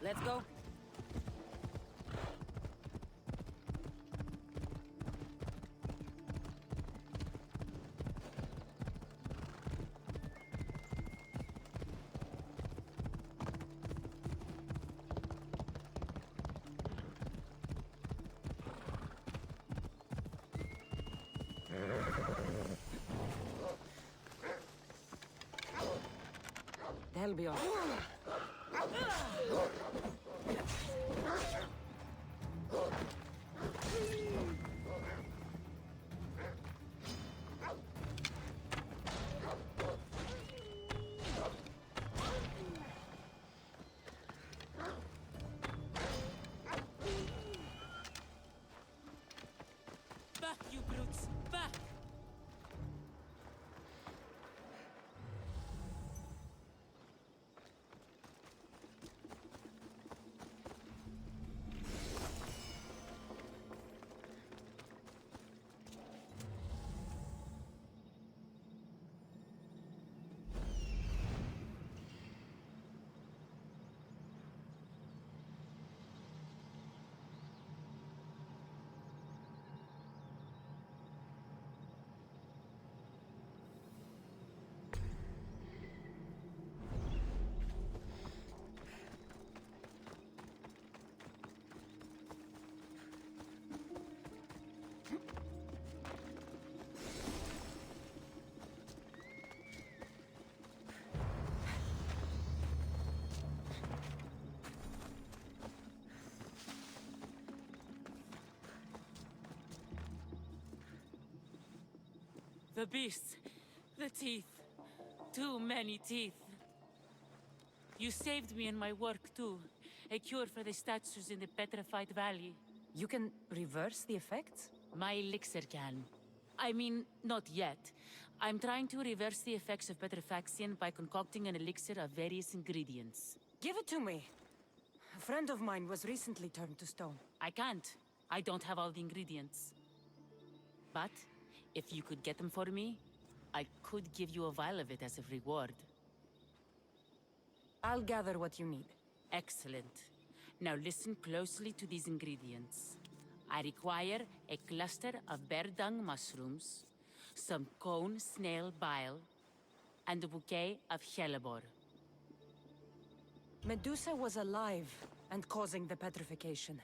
Let's go. They'll be off. Back, you brutes! Back! The beasts. The teeth. Too many teeth. You saved me in my work too. A cure for the statues in the Petrified Valley. You can reverse the effects? My elixir can. I mean, not yet. I'm trying to reverse the effects of petrifaction by concocting an elixir of various ingredients. Give it to me. A friend of mine was recently turned to stone. I can't. I don't have all the ingredients. But, if you could get them for me, I could give you a vial of it as a reward. I'll gather what you need. Excellent. Now listen closely to these ingredients. I require a cluster of bear dung mushrooms, some cone snail bile, and a bouquet of hellebore. Medusa was alive and causing the petrification.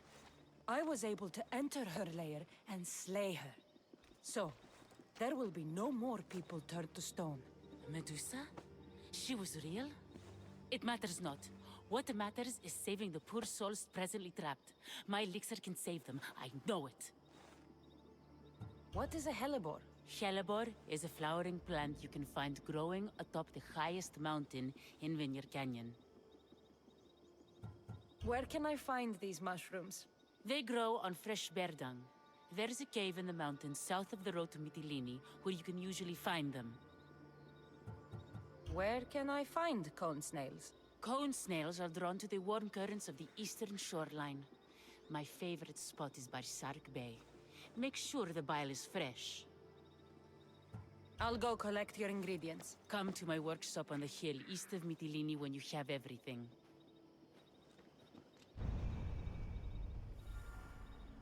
I was able to enter her lair and slay her. So, there will be no more people turned to stone. Medusa? She was real? It matters not. What matters is saving the poor souls presently trapped. My elixir can save them. I know it. What is a hellebore? Hellebore is a flowering plant you can find growing atop the highest mountain in Vineyard Canyon. Where can I find these mushrooms? They grow on fresh bear dung. There's a cave in the mountains south of the road to Mytilene where you can usually find them. Where can I find cone snails? Cone snails are drawn to the warm currents of the eastern shoreline. My favorite spot is by Sark Bay. Make sure the bile is fresh. I'll go collect your ingredients. Come to my workshop on the hill east of Mytilene when you have everything.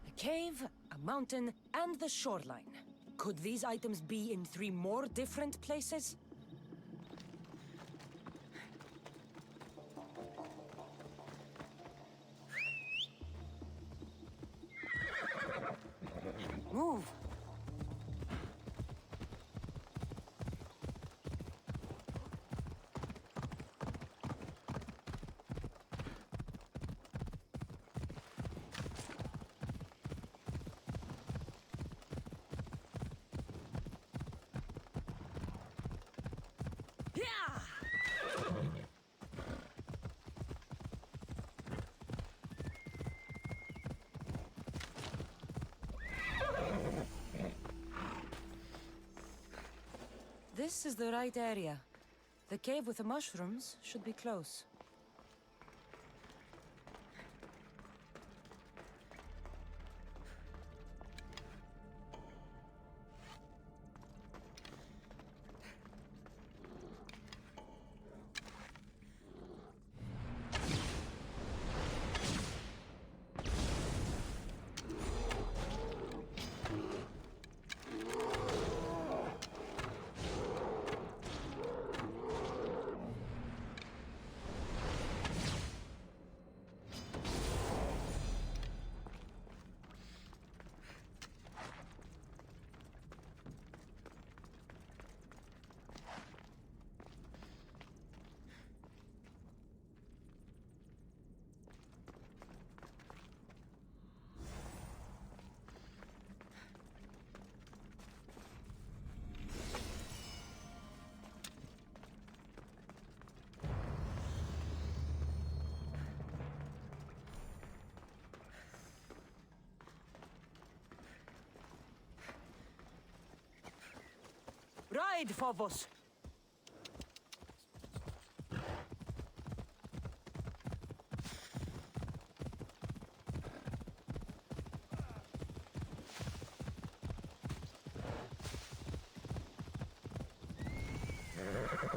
A cave, a mountain, and the shoreline. Could these items be in 3 more different places? Move! This is the right area. The cave with the mushrooms should be close. hide, Phobos!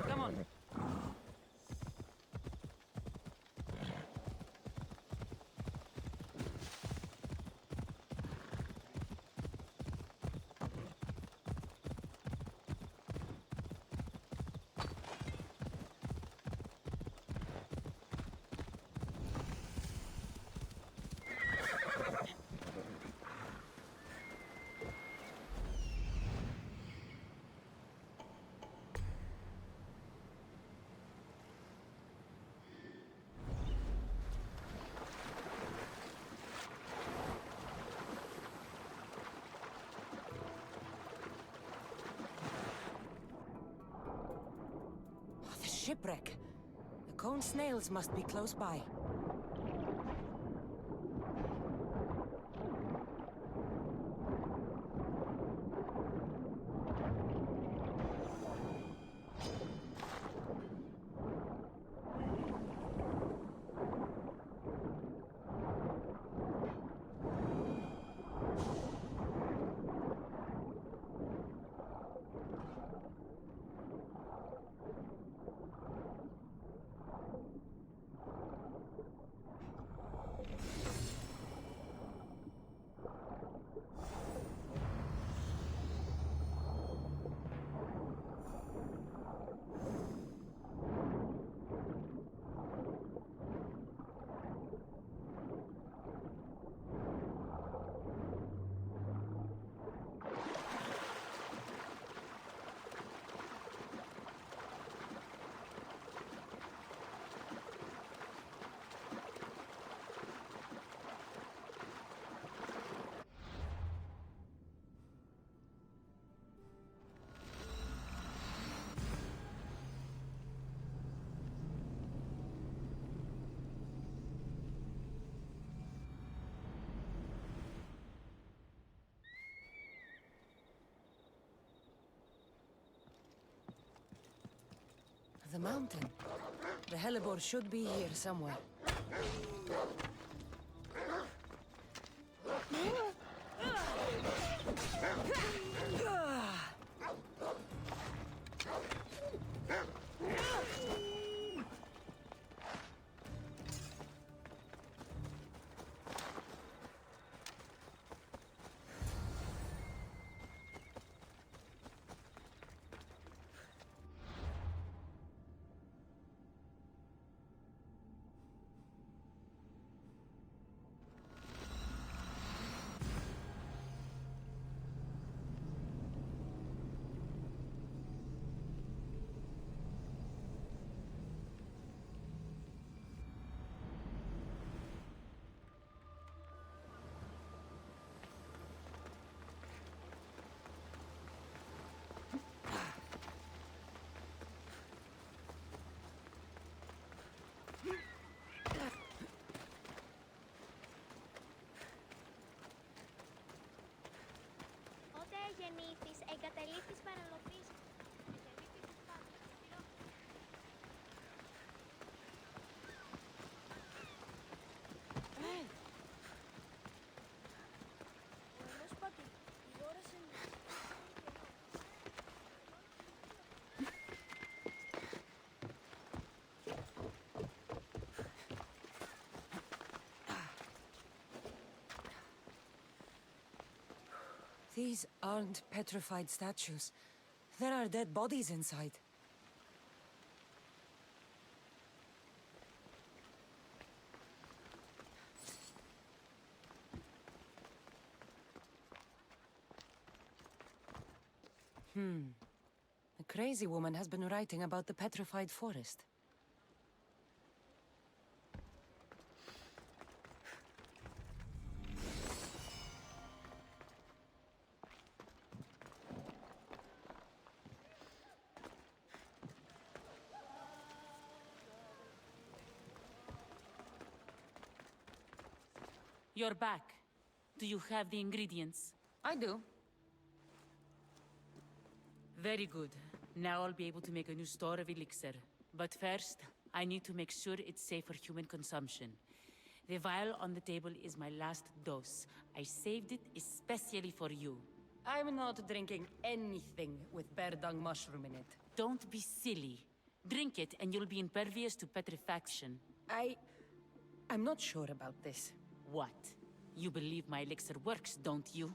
Come on. The shipwreck. The cone snails must be close by. The mountain. The hellebore should be here somewhere. γεννήθης, εγκαταλείφθης παραλοπής. These aren't petrified statues. There are dead bodies inside. A crazy woman has been writing about the petrified forest. You're back. Do you have the ingredients? I do. Very good. Now I'll be able to make a new store of Elixir. But first, I need to make sure it's safe for human consumption. The vial on the table is my last dose. I saved it especially for you. I'm not drinking anything with bear dung mushroom in it. Don't be silly. Drink it and you'll be impervious to petrifaction. I'm not sure about this. What? You believe my elixir works, don't you?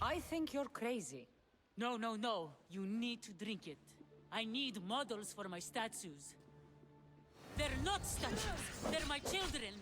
I think you're crazy. No, no, no. You need to drink it. I need models for my statues. They're not statues. They're my children.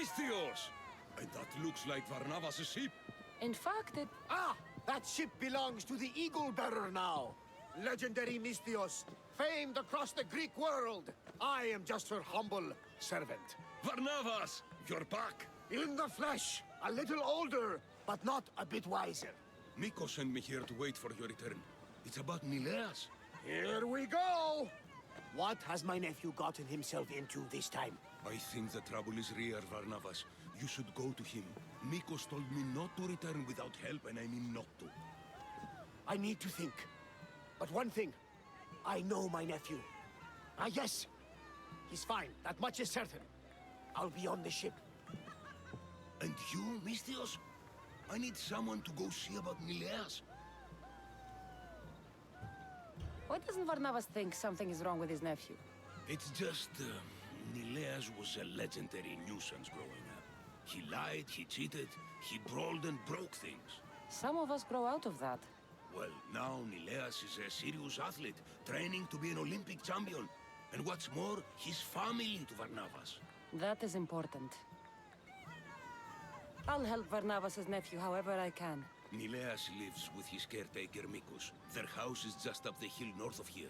Mystios! And that looks like Varnavas' ship. In fact, it... Ah! That ship belongs to the Eagle Bearer now. Legendary Mystios, famed across the Greek world. I am just her humble servant. Varnavas! You're back! In the flesh, a little older, but not a bit wiser. Miko sent me here to wait for your return. It's about Nileas. Here we go! What has my nephew gotten himself into this time? I think the trouble is real, Varnavas. You should go to him. Mikos told me not to return without help, and I mean not to. I need to think. But one thing, I know my nephew. Ah, yes. He's fine, that much is certain. I'll be on the ship. And you, Mystios? I need someone to go see about Nileas. Why doesn't Varnavas think something is wrong with his nephew? It's just, Nileas was a legendary nuisance growing up. He lied, he cheated, he brawled and broke things. Some of us grow out of that. Well, now Nileas is a serious athlete, training to be an Olympic champion. And what's more, he's family to Varnavas. That is important. I'll help Varnavas' nephew however I can. Nileas lives with his caretaker Mikos. Their house is just up the hill north of here.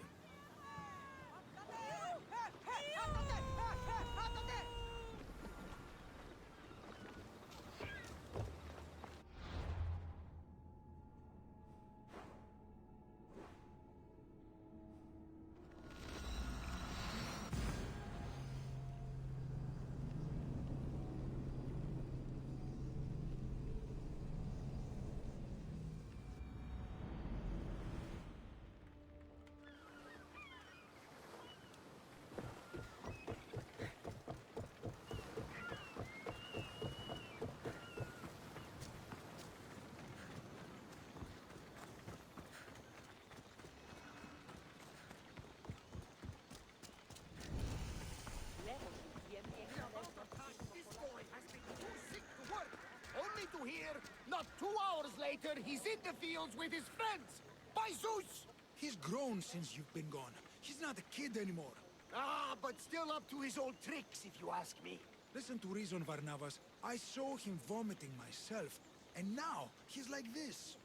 to hear, not 2 hours later, he's in the fields with his friends! By Zeus! He's grown since you've been gone. He's not a kid anymore. Ah, but still up to his old tricks, if you ask me. Listen to reason, Varnavas. I saw him vomiting myself, and now he's like this.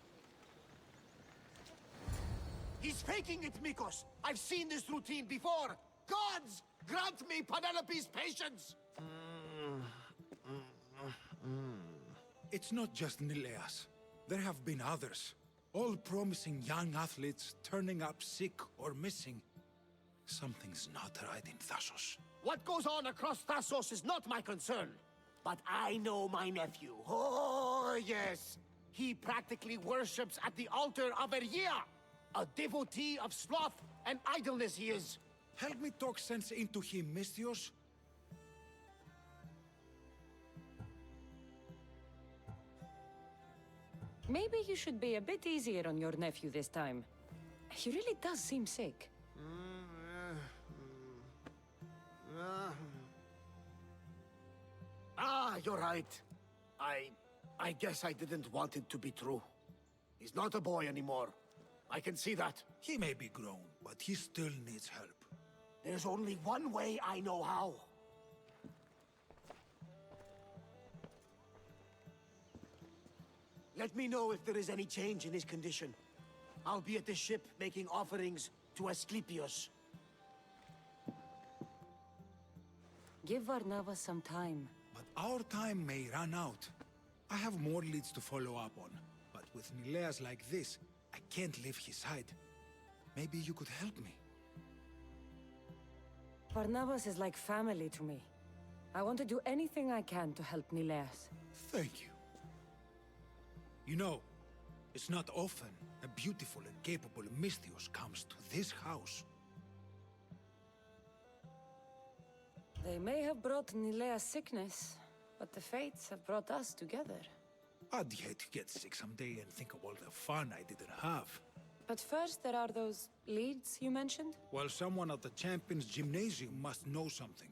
He's faking it, Mikos! I've seen this routine before! Gods! Grant me Penelope's patience! It's not just Nileas. There have been others. All promising young athletes turning up sick or missing. Something's not right in Thassos. What goes on across Thassos is not my concern. But I know my nephew. Oh, yes. He practically worships at the altar of Ergia. A devotee of sloth and idleness he is. Help me talk sense into him, Misthios. Maybe you should be a bit easier on your nephew this time. He really does seem sick. Ah, you're right. I guess I didn't want it to be true. He's not a boy anymore. I can see that. He may be grown, but he still needs help. There's only one way I know how. Let me know if there is any change in his condition. I'll be at the ship making offerings to Asclepius. Give Varnava some time. But our time may run out. I have more leads to follow up on. But with Nileas like this, I can't leave his side. Maybe you could help me. Varnavas is like family to me. I want to do anything I can to help Nileas. Thank you. You know, it's not often a beautiful and capable Misthios comes to this house. They may have brought Nileas sickness, but the fates have brought us together. I'd hate to get sick someday and think of all the fun I didn't have. But first, there are those leads you mentioned? Well, someone at the Champions Gymnasium must know something.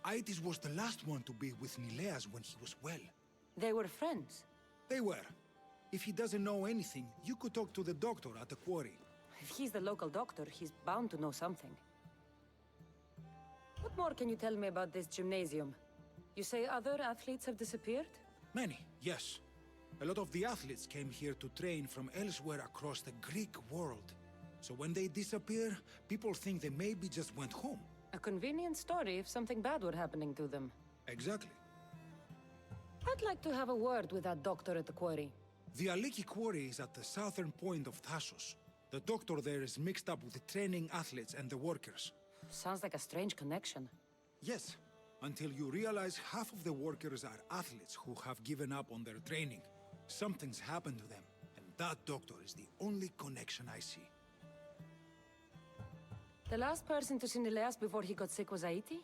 Aitis was the last one to be with Nileas when he was well. They were friends. They were. If he doesn't know anything, you could talk to the doctor at the quarry. If he's the local doctor, he's bound to know something. What more can you tell me about this gymnasium? You say other athletes have disappeared? Many, yes. A lot of the athletes came here to train from elsewhere across the Greek world. So when they disappear, people think they maybe just went home. A convenient story if something bad were happening to them. Exactly. I'd like to have a word with that doctor at the quarry. The Aliki quarry is at the southern point of Thassos. The doctor there is mixed up with the training athletes and the workers. Sounds like a strange connection. Yes, until you realize half of the workers are athletes who have given up on their training. Something's happened to them, and that doctor is the only connection I see. The last person to see Nileas before he got sick was Aiti?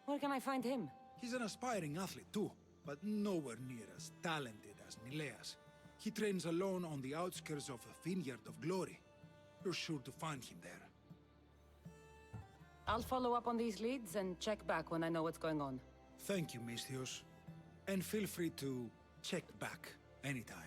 Where can I find him? He's an aspiring athlete too, but nowhere near as talented as Nileas. He trains alone on the outskirts of a vineyard of glory. You're sure to find him there. I'll follow up on these leads and check back when I know what's going on. Thank you, Misthios. And feel free to check back anytime.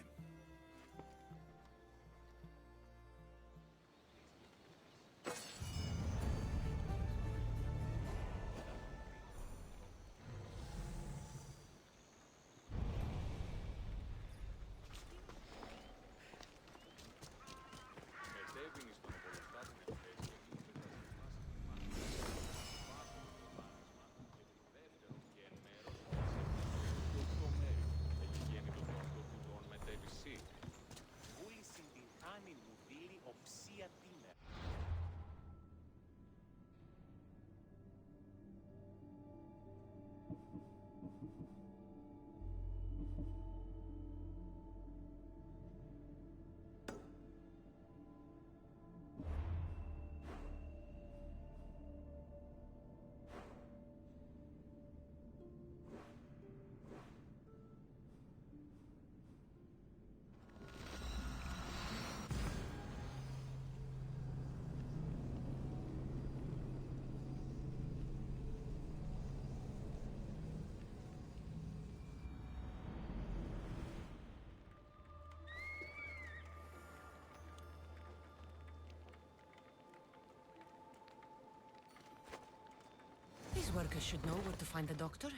workers should know where to find the doctor.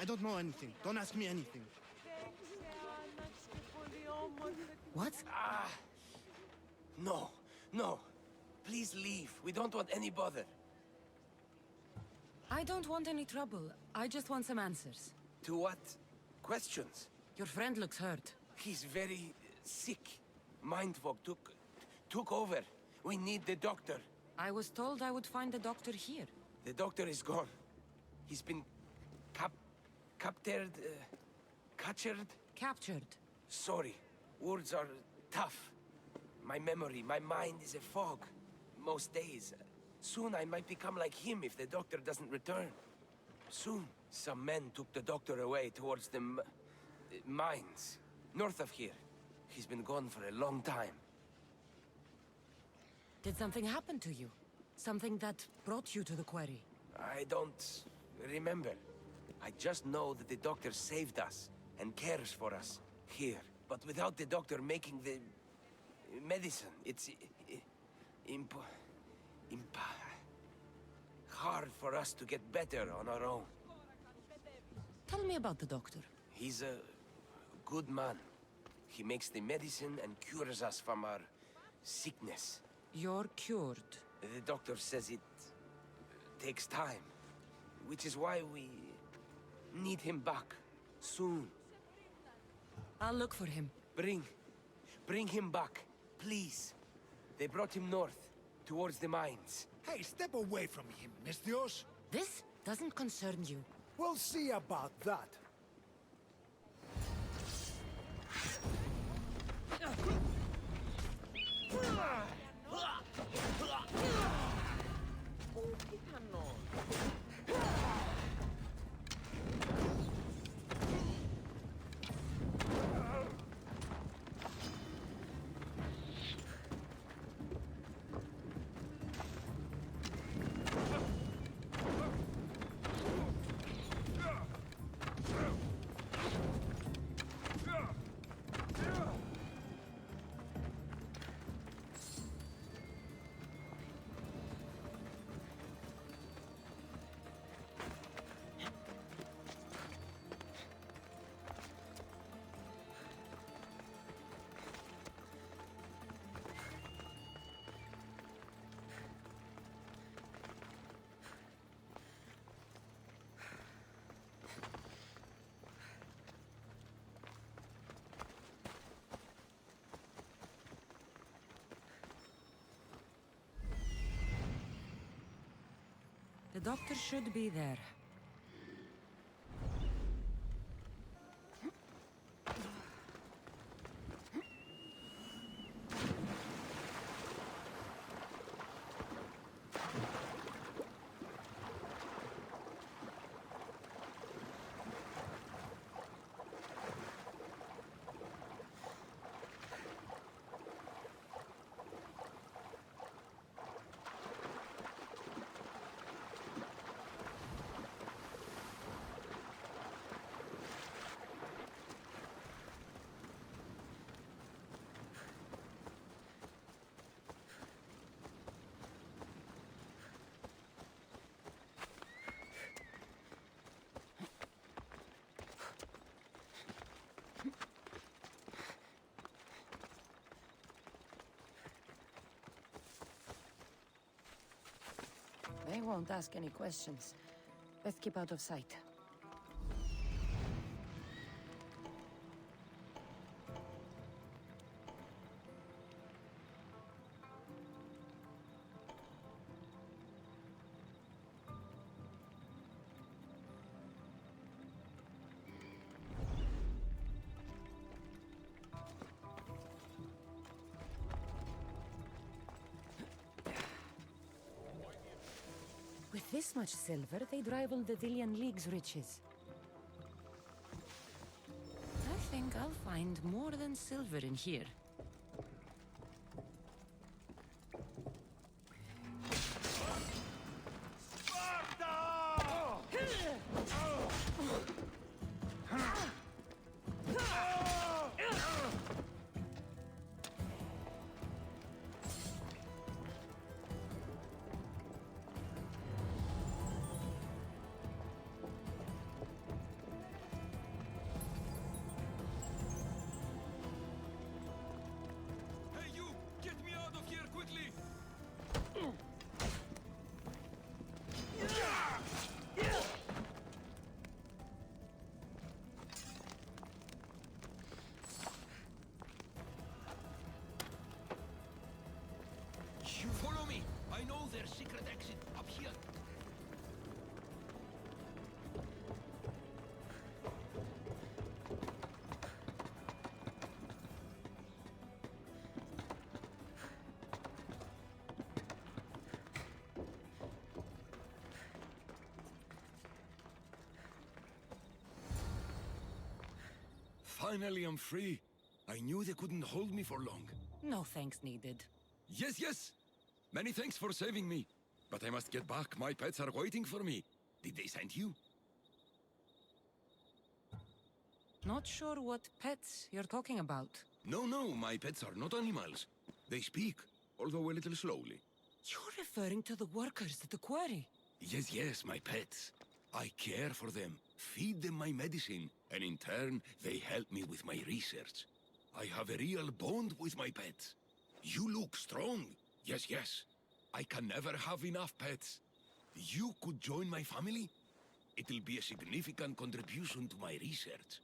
I don't know anything. Don't ask me anything. What? No, no. Please leave. We don't want any bother. I don't want any trouble. I just want some answers. To what? Questions? Your friend looks hurt. He's very sick. Mind fog took over. We need the doctor. I was told I would find the doctor here. The doctor is gone. He's been captured. Captured. Sorry. Words are tough. My memory, my mind is a fog. Most days. Soon I might become like him if the doctor doesn't return. Soon. Some men took the doctor away towards the mines. North of here. He's been gone for a long time. Did something happen to you? Something that brought you to the quarry? I don't remember. I just know that the doctor saved us and cares for us here. But without the doctor making the medicine, it's hard for us to get better on our own. Tell me about the doctor. He's a good man. He makes the medicine and cures us from our sickness. You're cured. The doctor says it takes time, which is why we need him back soon. I'll look for him. Bring him back, please. They brought him north, towards the mines. Hey, step away from him, Misthios. This doesn't concern you. We'll see about that. The doctor should be there. They won't ask any questions. Best keep out of sight. With this much silver, they'd rival the Villian League's riches. I think I'll find more than silver in here. their secret exit up here. Finally, I'm free. I knew they couldn't hold me for long. No thanks needed. Yes, yes. Many thanks for saving me. But I must get back. My pets are waiting for me. Did they send you? Not sure what pets you're talking about. No, no, my pets are not animals. They speak, although a little slowly. You're referring to the workers at the quarry. Yes, yes, my pets. I care for them, feed them my medicine, and in turn, they help me with my research. I have a real bond with my pets. You look strong. Yes, yes. I can never have enough pets. You could join my family? It'll be a significant contribution to my research.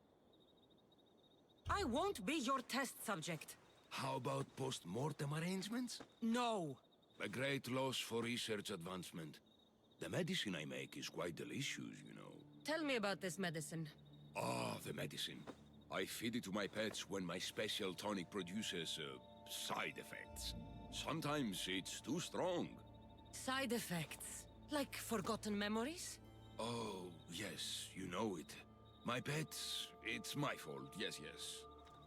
I won't be your test subject. How about post-mortem arrangements? No. A great loss for research advancement. The medicine I make is quite delicious, you know. Tell me about this medicine. Ah, the medicine. I feed it to my pets when my special tonic produces, side effects. Sometimes it's too strong. Side effects? Like forgotten memories? Oh, yes, you know it. My pets, it's my fault, yes, yes.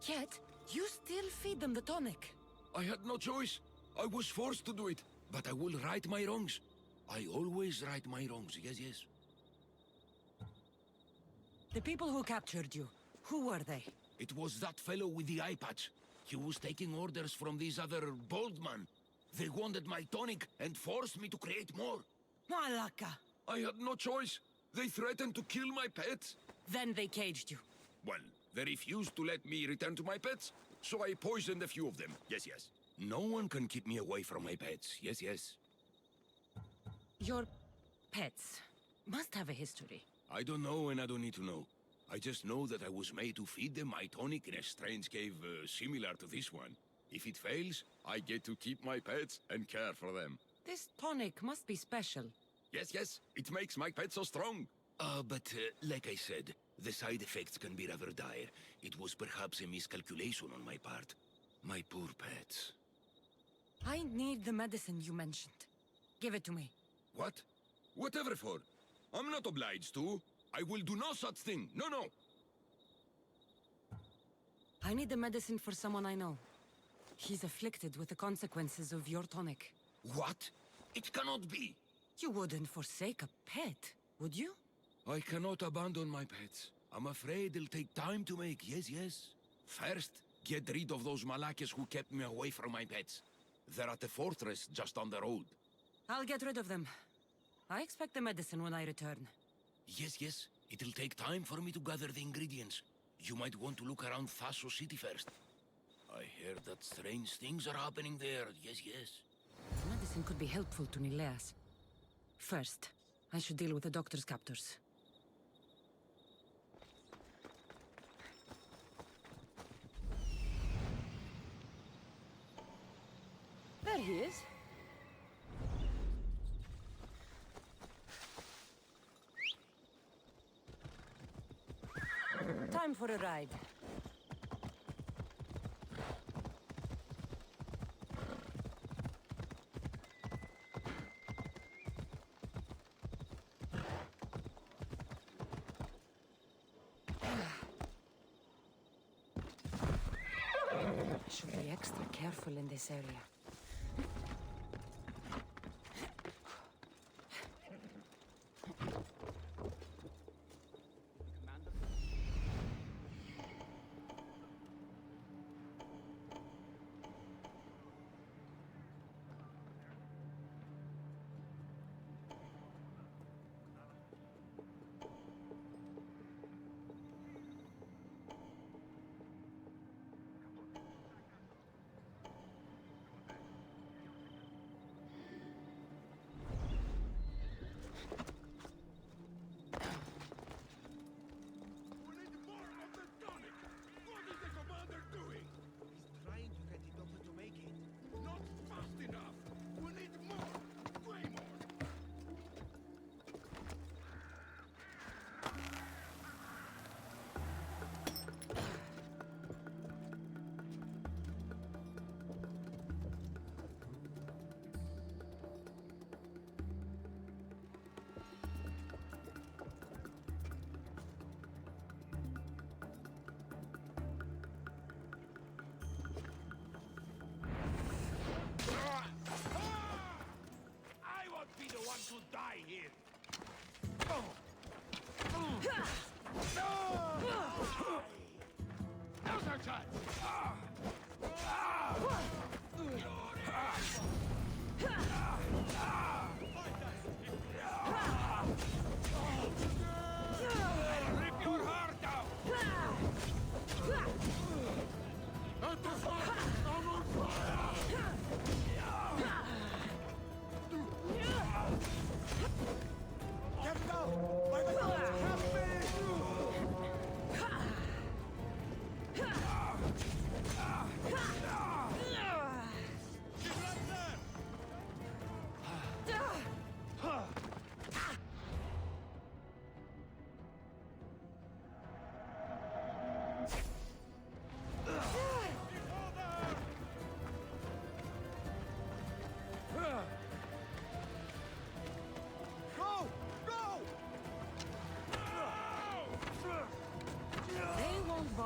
Yet, you still feed them the tonic. I had no choice. I was forced to do it. But I will right my wrongs. I always right my wrongs, yes, yes. The people who captured you, who were they? It was that fellow with the eye patch. He was taking orders from this other bald man. They wanted my tonic and forced me to create more. Malaka! I had no choice. They threatened to kill my pets. Then they caged you. Well, they refused to let me return to my pets, so I poisoned a few of them. Yes, yes. No one can keep me away from my pets. Yes, yes. Your pets must have a history. I don't know and I don't need to know. I just know that I was made to feed them my tonic in a strange cave similar to this one. If it fails, I get to keep my pets and care for them. This tonic must be special. Yes, yes, it makes my pets so strong. But like I said, the side effects can be rather dire. It was perhaps a miscalculation on my part. My poor pets. I need the medicine you mentioned. Give it to me. What? Whatever for. I'm not obliged to. I will do no such thing. No, no. I need the medicine for someone I know. He's afflicted with the consequences of your tonic. What? It cannot be. You wouldn't forsake a pet, would you? I cannot abandon my pets. I'm afraid it'll take time to make. Yes, yes. First, get rid of those Malakas who kept me away from my pets. They're at the fortress just on the road. I'll get rid of them. I expect the medicine when I return. Yes, yes. It'll take time for me to gather the ingredients. You might want to look around Thassos City first. I heard that strange things are happening there. Yes, yes. The medicine could be helpful to Nileas. First, I should deal with the doctor's captors. There he is. Time for a ride. I should be extra careful in this area.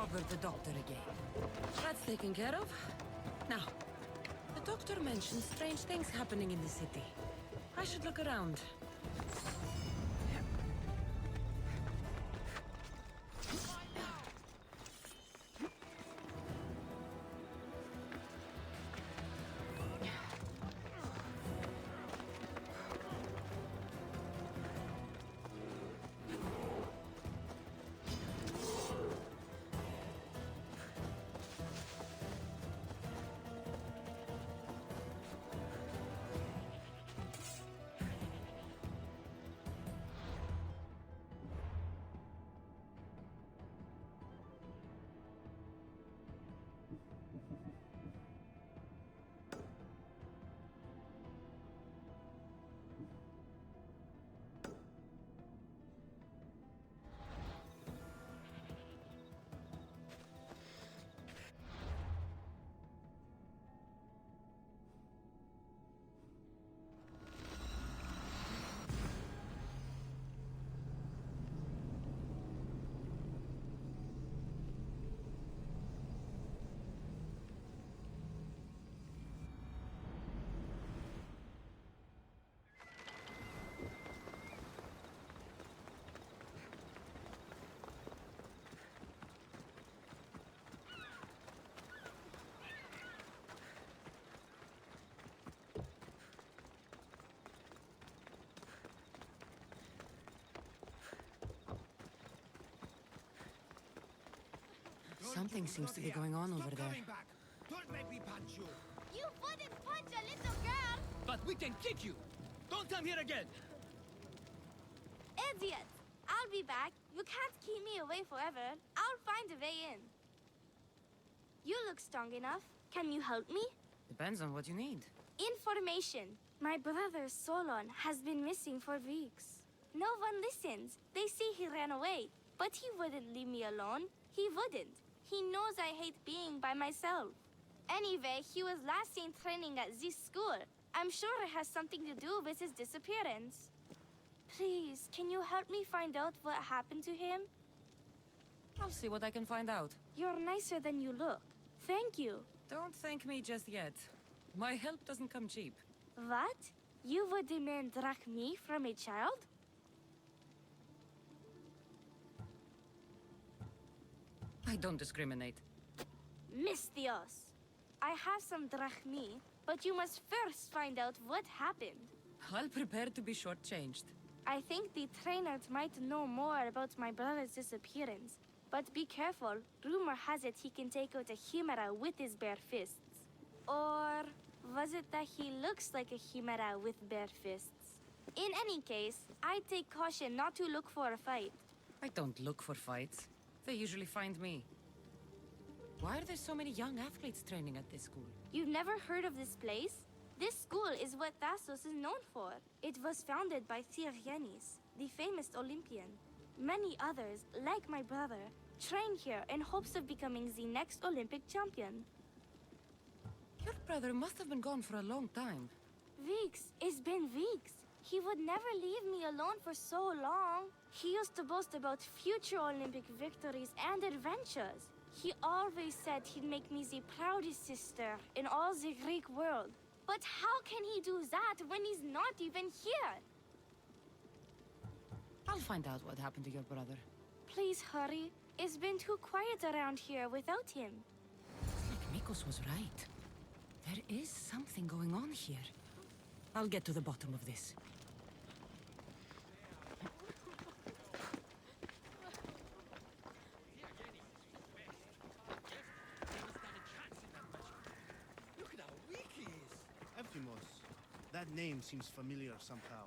bother the doctor again. That's taken care of. Now, the doctor mentioned strange things happening in the city. I should look around. Something seems to be going on over there. Don't make me punch you. You wouldn't punch a little girl! But we can kick you! Don't come here again! Idiot! I'll be back. You can't keep me away forever. I'll find a way in. You look strong enough. Can you help me? Depends on what you need. Information. My brother Solon has been missing for weeks. No one listens. They say he ran away. But he wouldn't leave me alone. He wouldn't. He knows I hate being by myself. Anyway, he was last seen training at this school. I'm sure it has something to do with his disappearance. Please, can you help me find out what happened to him? I'll see what I can find out. You're nicer than you look. Thank you. Don't thank me just yet. My help doesn't come cheap. What? You would demand drachmi from a child? I don't discriminate. Mistios. I have some drachmi, but you must first find out what happened. I'll prepare to be shortchanged. I think the trainer might know more about my brother's disappearance. But be careful. Rumor has it he can take out a chimera with his bare fists. Or was it that he looks like a chimera with bare fists? In any case, I'd take caution not to look for a fight. I don't look for fights. They usually find me. Why are there so many young athletes training at this school? You've never heard of this place? This school is what Thassos is known for. It was founded by Thasianis, the famous Olympian. Many others, like my brother, train here in hopes of becoming the next Olympic champion. Your brother must have been gone for a long time. Weeks. It's been weeks. He would never leave me alone for so long. He used to boast about future Olympic victories and adventures. He always said he'd make me the proudest sister in all the Greek world. But how can he do that when he's not even here? I'll find out what happened to your brother. Please hurry. It's been too quiet around here without him. It's like Mikos was right. There is something going on here. I'll get to the bottom of this. That name seems familiar somehow.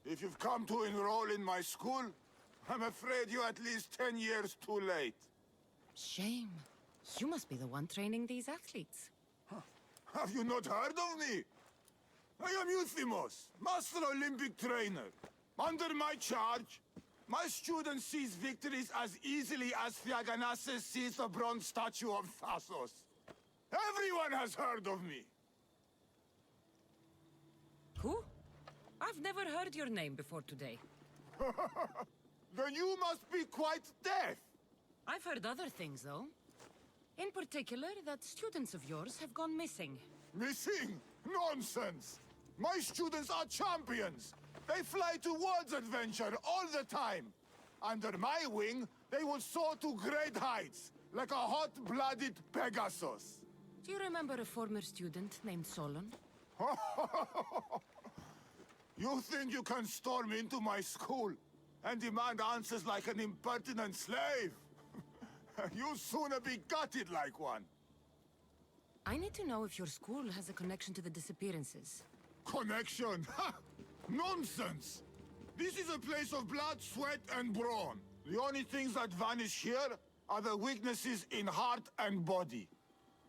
If you've come to enroll in my school, I'm afraid you're at least 10 years too late. Shame. You must be the one training these athletes. Have you not heard of me? I am Euthymos, Master Olympic Trainer. Under my charge, my students seize victories as easily as Theaganasses sees the bronze statue of Thassos. Everyone has heard of me. Who? I've never heard your name before today. Then you must be quite deaf. I've heard other things, though. In particular, that students of yours have gone missing. Missing? Nonsense! My students are champions! They fly towards adventure all the time! Under my wing, they will soar to great heights, like a hot-blooded Pegasus. Do you remember a former student named Solon? You think you can storm into my school and demand answers like an impertinent slave? You'll sooner be gutted like one. I need to know if your school has a connection to the disappearances. Connection? Ha! Nonsense! This is a place of blood, sweat, and brawn. The only things that vanish here are the weaknesses in heart and body.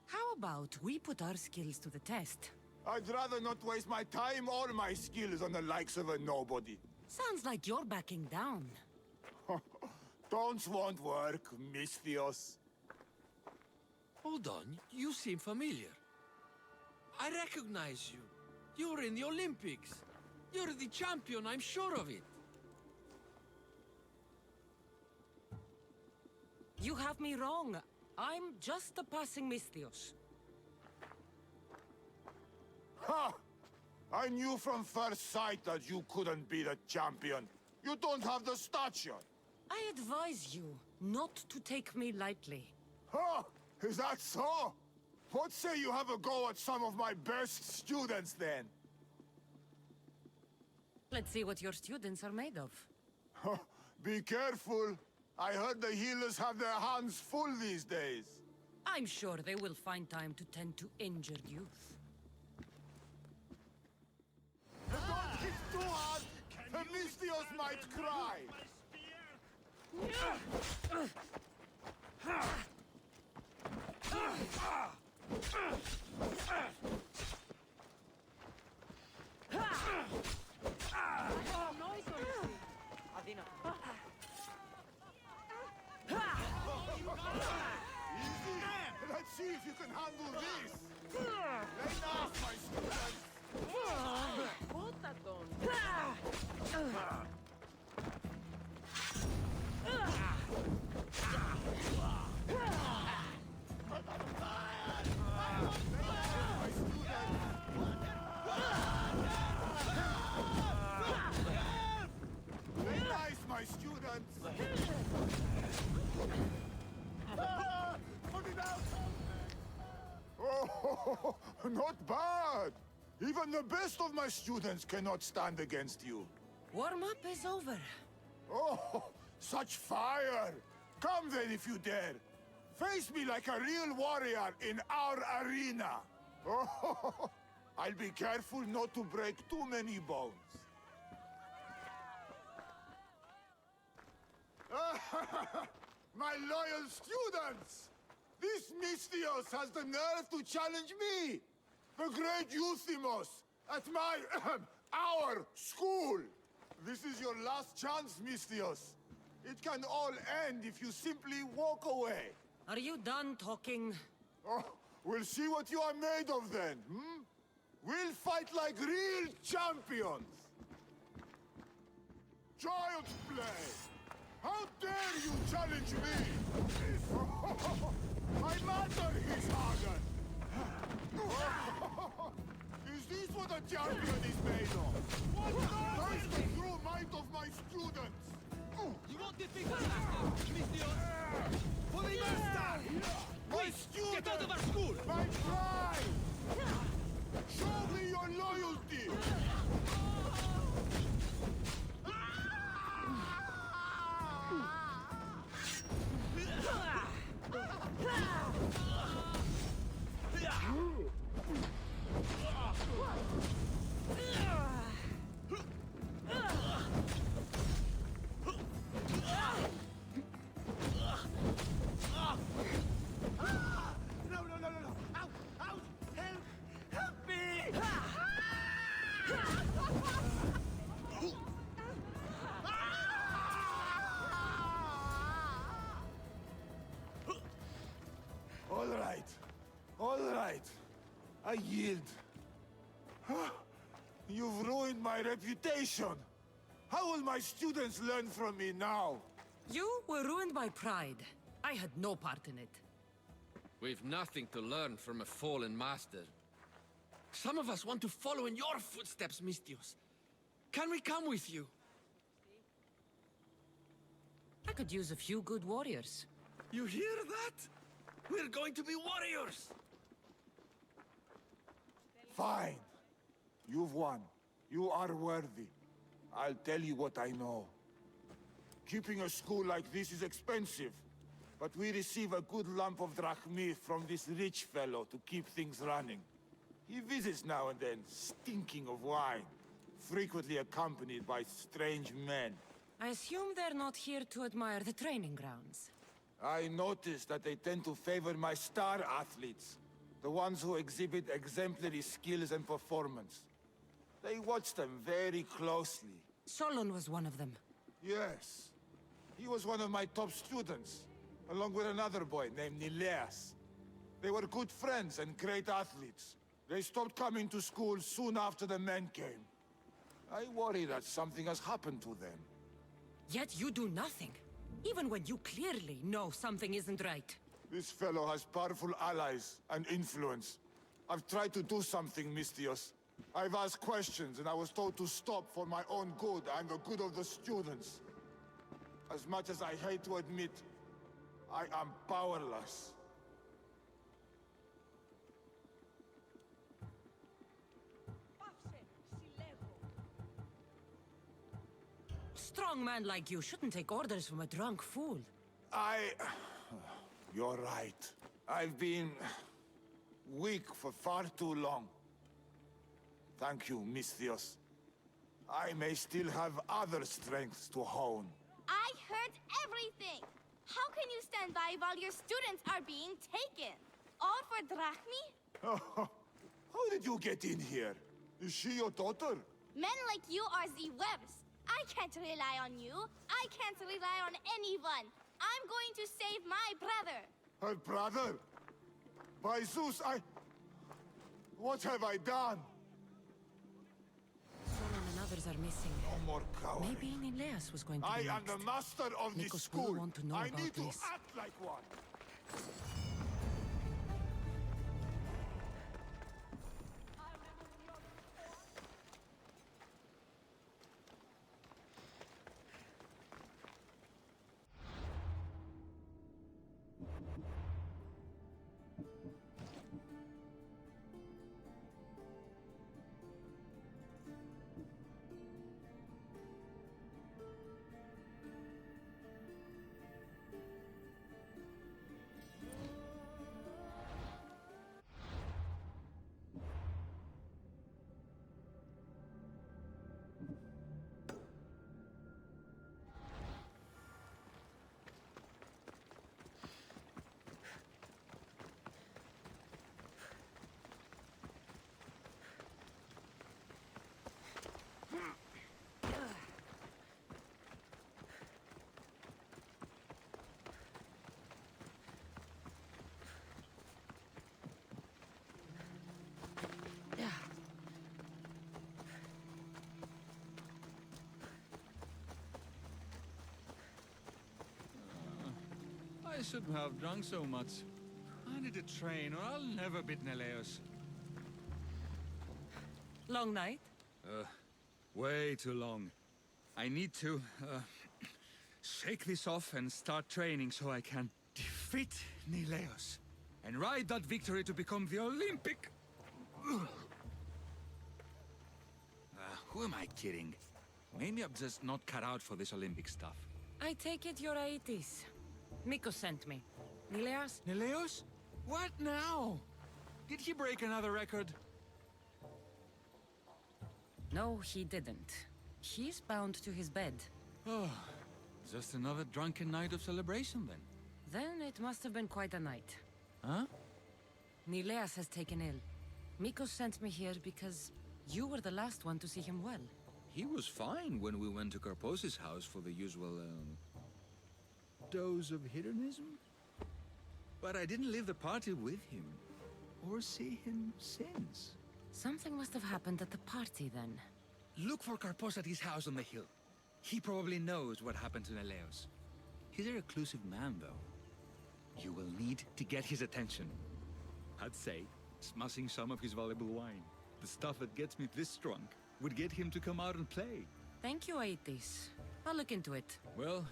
How about we put our skills to the test? I'd rather not waste my time or my skills on the likes of a nobody. Sounds like you're backing down. Don't won't work, Misthios. Hold on, you seem familiar. I recognize you. You're in the Olympics. You're the champion, I'm sure of it. You have me wrong. I'm just a passing Misthios. Ha! I knew from first sight that you couldn't be the champion. You don't have the stature. I advise you not to take me lightly. Ha! Is that so? What say you have a go at some of my best students, then? Let's see what your students are made of. Be careful. I heard the healers have their hands full these days. I'm sure they will find time to tend to injured youth. Don't hit too hard! The Misthios might cry! Easy! Let's see if you can handle this! Lay off, my students! Play nice, my students! Oh, not bad! Even the best of my students cannot stand against you. Warm-up is over. Oh, such fire! Come then if you dare. Face me like a real warrior in our arena. Oh, I'll be careful not to break too many bones. My loyal students! This Misthios has the nerve to challenge me! The great Euthymos! At my... our school! This is your last chance, Misthios. It can all end if you simply walk away. Are you done talking? Oh, we'll see what you are made of then, hmm? We'll fight like real champions! Child's play! How dare you challenge me? My mother is hardened! Is this what a champion is made of? Curse the true might of my students! You won't defeat my master, Misthios! For the master! My students! Get out of our school! My pride! Show me your loyalty! All right. I yield. You've ruined my reputation. How will my students learn from me now? You were ruined by pride. I had no part in it. We've nothing to learn from a fallen master. Some of us want to follow in your footsteps, Mistios. Can we come with you? I could use a few good warriors. You hear that? We're going to be warriors! Fine. You've won. You are worthy. I'll tell you what I know. Keeping a school like this is expensive, but we receive a good lump of drachmi from this rich fellow to keep things running. He visits now and then, stinking of wine, frequently accompanied by strange men. I assume they're not here to admire the training grounds. I noticed that they tend to favor my star athletes, the ones who exhibit exemplary skills and performance. They watch them very closely. Solon was one of them. Yes. He was one of my top students, along with another boy named Nileas. They were good friends and great athletes. They stopped coming to school soon after the men came. I worry that something has happened to them. Yet you do nothing, even when you clearly know something isn't right. This fellow has powerful allies and influence. I've tried to do something, Mistios. I've asked questions, and I was told to stop for my own good and the good of the students. As much as I hate to admit, I am powerless. A strong man like you shouldn't take orders from a drunk fool. You're right. I've been weak for far too long. Thank you, Mistios. I may still have other strengths to hone. I heard everything! How can you stand by while your students are being taken? All for drachmi? How did you get in here? Is she your daughter? Men like you are the webs. I can't rely on you. I can't rely on anyone. I'm going to save my brother. Her brother? By Zeus, what have I done? Solon and others are missing. No more cowering. Maybe Nileas was going to be I am next. the master of this Nikos will school. want to know I about need this. to act like one. I shouldn't have drunk so much. I need a train, or I'll never beat Neleos. Long night? Way too long. I need to, shake this off and start training so I can defeat Neleos and ride that victory to become the Olympic... who am I kidding? Maybe I'm just not cut out for this Olympic stuff. I take it you're Aetis. Mikos sent me. Nileas? Neleos? What now? Did he break another record? No, he didn't. He's bound to his bed. Oh, just another drunken night of celebration then. Then it must have been quite a night. Huh? Nileas has taken ill. Mikos sent me here because you were the last one to see him well. He was fine when we went to Karpos's house for the usual, dose of hedonism. But I didn't leave the party with him, or see him since. Something must have happened at the party then. Look for Karpos at his house on the hill. He probably knows what happened to Neleos. He's a reclusive man, though. You will need to get his attention. I'd say, smashing some of his valuable wine. The stuff that gets me this drunk would get him to come out and play. Thank you, Aethys. I'll look into it. Well,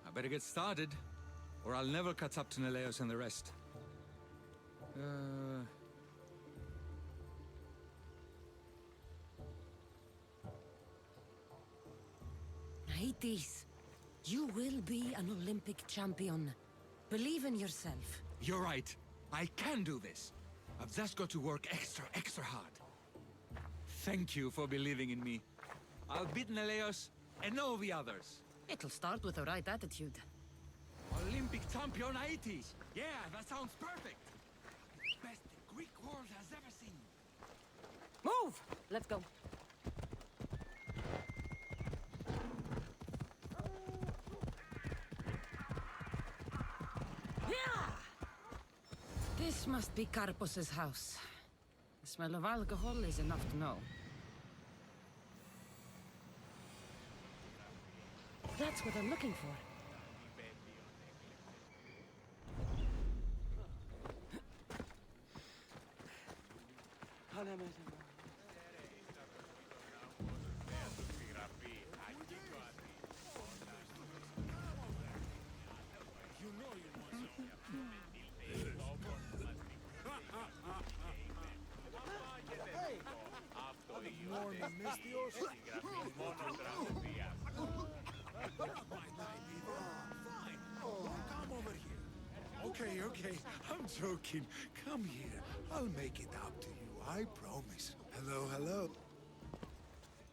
I better get started, or I'll never catch up to Neleos and the rest. Aethys, you will be an Olympic champion. Believe in yourself. You're right. I can do this. I've just got to work extra hard. Thank you for believing in me. I'll beat Neleos and all the others. It'll start with the right attitude. Olympic champion Aethys. Yeah, that sounds perfect. Best the Greek world has ever seen. Move! Let's go. This must be Carpus's house. The smell of alcohol is enough to know. That's what I'm looking for. Okay, I'm joking. Come here. I'll make it up to you, I promise. Hello.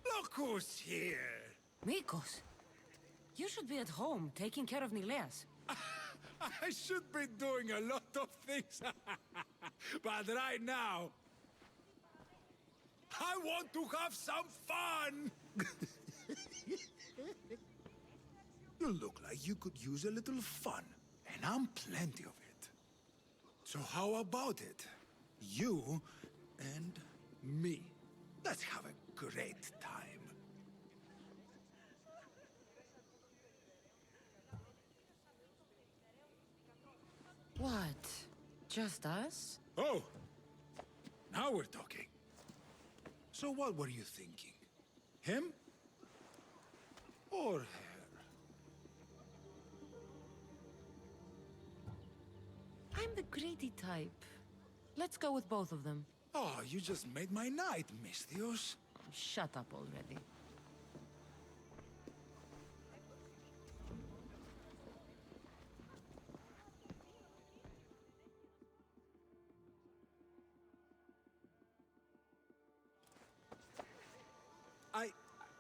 Look who's here! Mikos, you should be at home taking care of Nileas. I should be doing a lot of things. But right now, I want to have some fun! You look like you could use a little fun, and I'm plenty of it. So how about it? You and me. Let's have a great time. What? Just us? Oh! Now we're talking. So what were you thinking? Him? Or her? I'm the greedy type. Let's go with both of them. Oh, you just made my night, Misthios. Shut up already.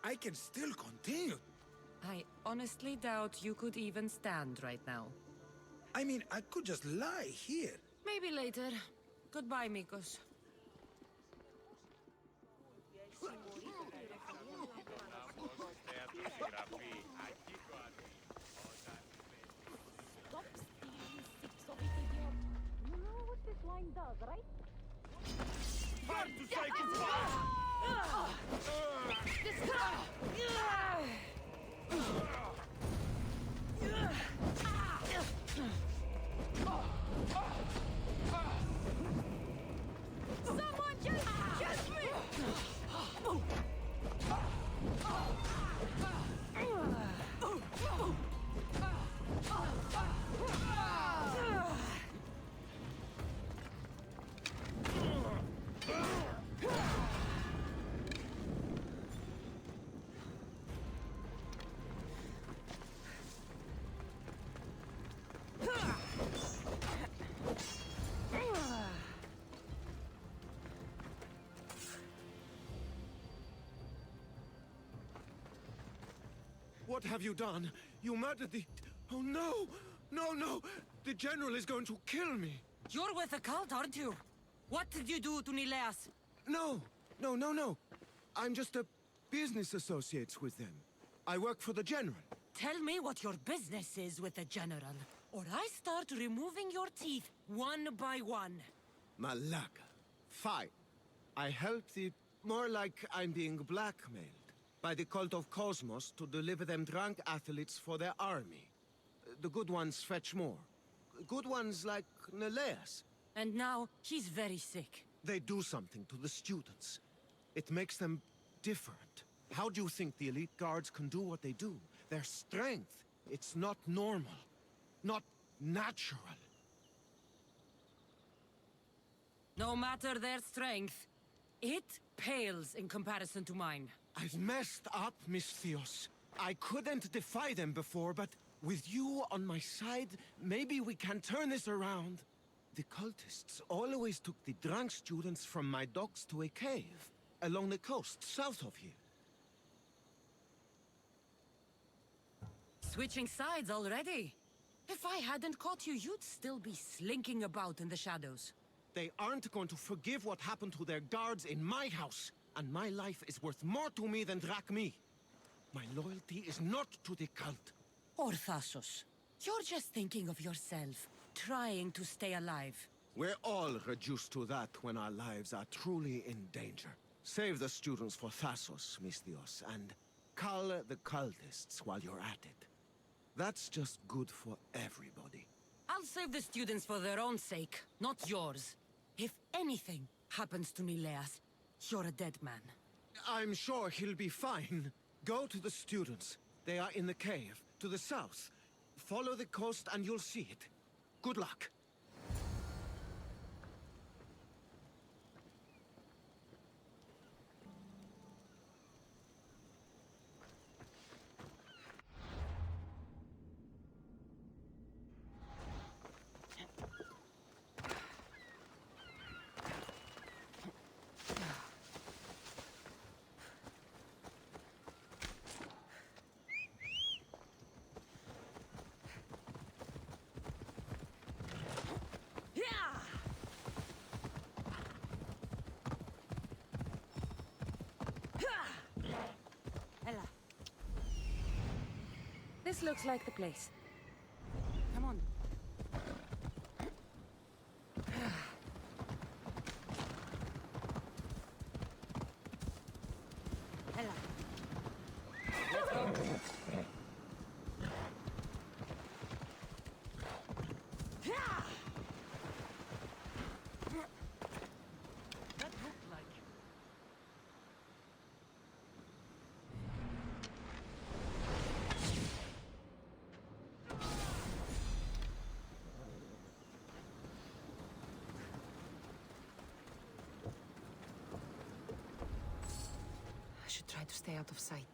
I can still continue. I honestly doubt you could even stand right now. I mean, I could just lie here. Maybe later. Goodbye, Mikos. Stop stealing six of it, idiot. You know what this wine does, right? Hard to say goodbye! Someone just me! What have you done? You murdered the... Oh, no! No! The General is going to kill me! You're with the cult, aren't you? What did you do to Nileas? No! I'm just a business associate with them. I work for the General. Tell me what your business is with the General, or I start removing your teeth one by one. Malaka. Fine. I help the... More like I'm being blackmailed. by the cult of Cosmos to deliver them drunk athletes for their army. The good ones fetch more. Good ones like Neleas. And now, he's very sick. They do something to the students. It makes them different. How do you think the elite guards can do what they do? Their strength, it's not normal. Not natural. No matter their strength, it pales in comparison to mine. I've messed up, Misthios. I couldn't defy them before, but with you on my side, maybe we can turn this around. The cultists always took the drunk students from my docks to a cave, along the coast, south of here. Switching sides already? If I hadn't caught you, you'd still be slinking about in the shadows. They aren't going to forgive what happened to their guards in my house, and my life is worth more to me than Drachmi. My loyalty is not to the cult. Or Thassos. You're just thinking of yourself, trying to stay alive. We're all reduced to that when our lives are truly in danger. Save the students for Thassos, Misthios, and cull the cultists while you're at it. That's just good for everybody. I'll save the students for their own sake, not yours. If anything happens to Nileas, you're a dead man. I'm sure he'll be fine. Go to the students. They are in the cave, to the south. Follow the coast and you'll see it. Good luck. Ella. This looks like the place. Come on. Ella. Let's go. That looked like... I should try to stay out of sight.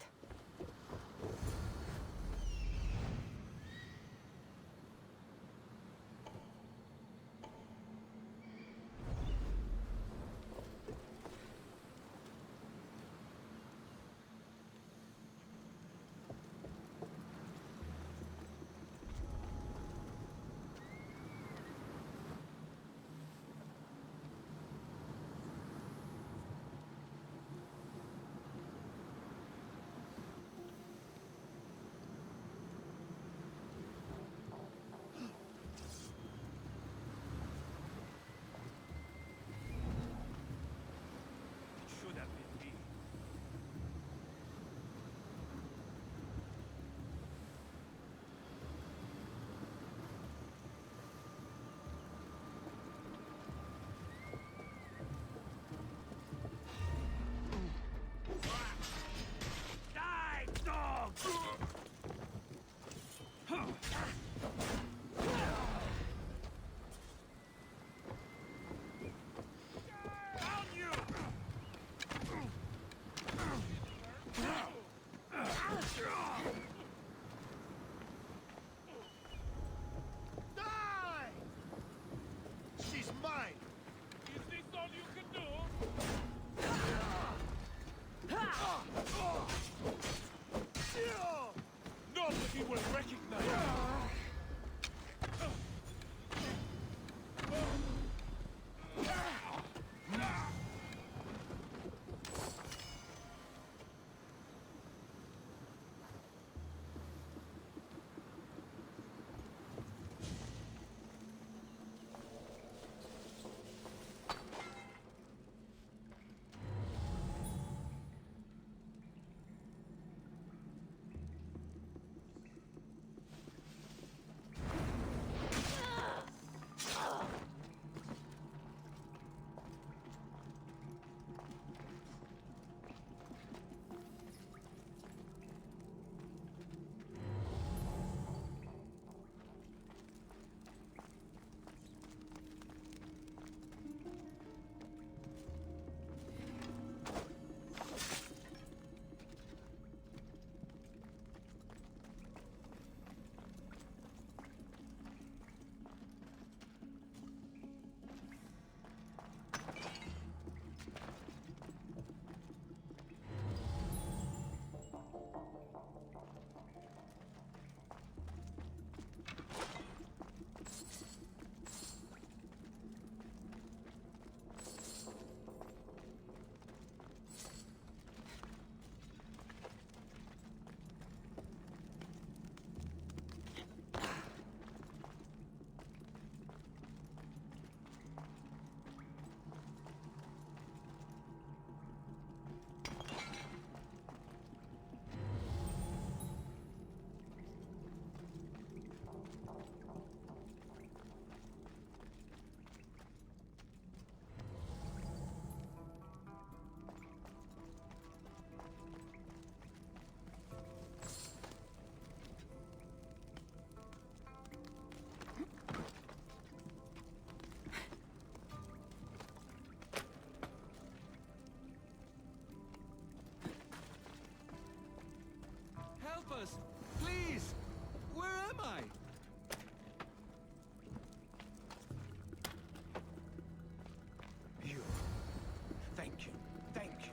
us! Please! Where am I? You. Thank you. Thank you.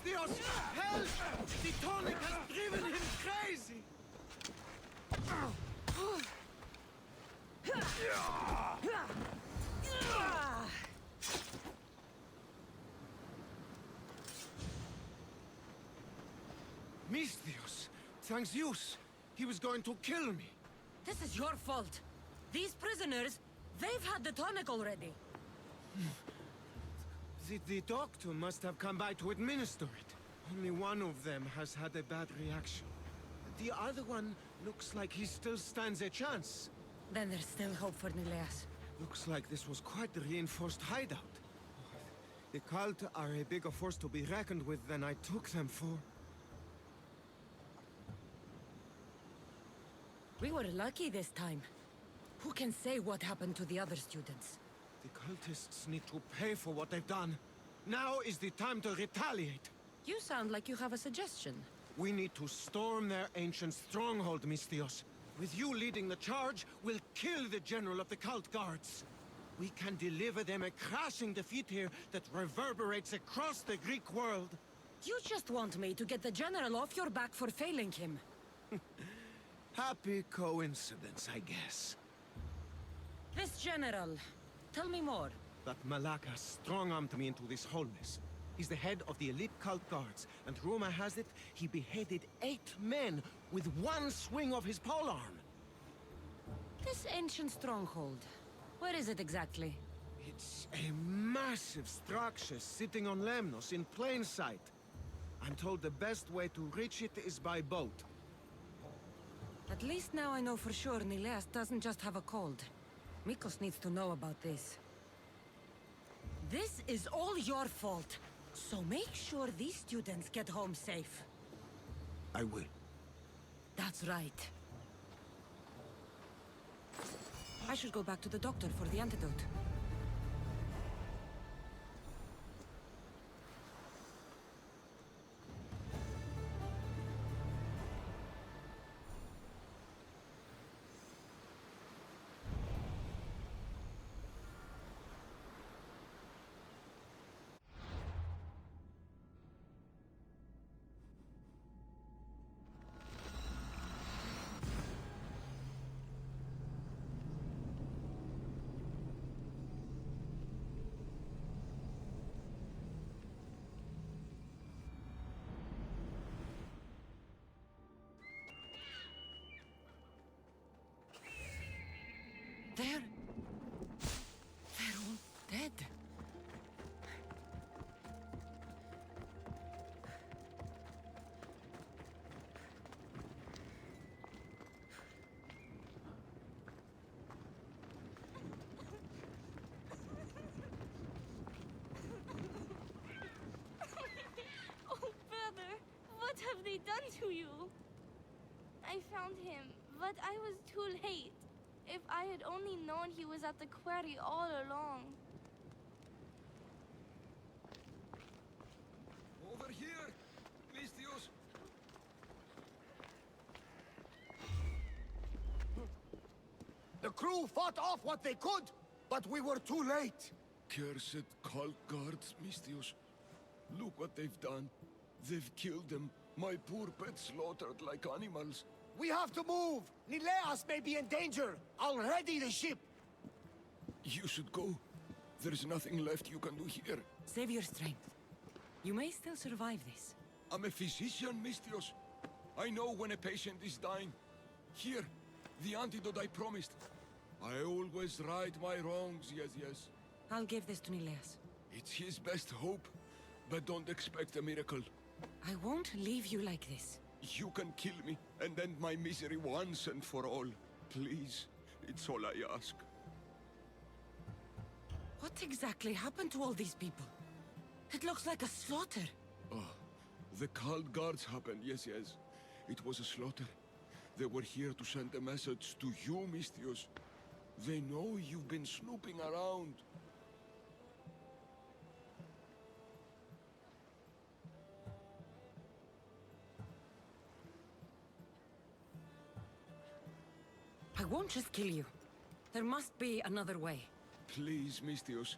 Dios! Help! The tonic has driven him crazy! Mistios! Thanks Zeus! He was going to kill me! This is your fault. These prisoners, they've had the tonic already. The doctor must have come by to administer it. Only one of them has had a bad reaction. The other one looks like he still stands a chance. Then there's still hope for Nileas. Looks like this was quite the reinforced hideout. The cult are a bigger force to be reckoned with than I took them for. We were lucky this time. Who can say what happened to the other students? The cultists need to pay for what they've done. Now is the time to retaliate. You sound like you have a suggestion. We need to storm their ancient stronghold, Mistios. With you leading the charge, we'll kill the general of the cult guards. We can deliver them a crashing defeat here that reverberates across the Greek world. You just want me to get the general off your back for failing him. Happy coincidence, I guess. This general, tell me more. That Malaka strong-armed me into this whole mess. He's the head of the elite cult guards, and rumor has it, he beheaded 8 men with one swing of his polearm. This ancient stronghold, where is it exactly? It's a massive structure sitting on Lemnos in plain sight. I'm told the best way to reach it is by boat. At least now I know for sure Nileas doesn't just have a cold. Mikos needs to know about this. This is all your fault. So make sure these students get home safe. I will. That's right. I should go back to the doctor for the antidote. They're all dead. Oh, brother, what have they done to you? I found him, but I was too late. If I had only known he was at the quarry all along. Over here, Mistios. The crew fought off what they could, but we were too late. Cursed cult guards, Mistios. Look what they've done. They've killed them. My poor pets slaughtered like animals. We have to move! Nileas may be in danger! I'll ready the ship! You should go. There's nothing left you can do here. Save your strength. You may still survive this. I'm a physician, Mistios. I know when a patient is dying. Here, the antidote I promised. I always right my wrongs, yes. I'll give this to Nileas. It's his best hope, but don't expect a miracle. I won't leave you like this. You can kill me and end my misery once and for all. Please, it's all I ask. What exactly happened to all these people? It looks like a slaughter. Oh, the cult guards happened, yes. It was a slaughter. They were here to send a message to you, Mistios. They know you've been snooping around. I won't just kill you. There must be another way. Please, Mistios.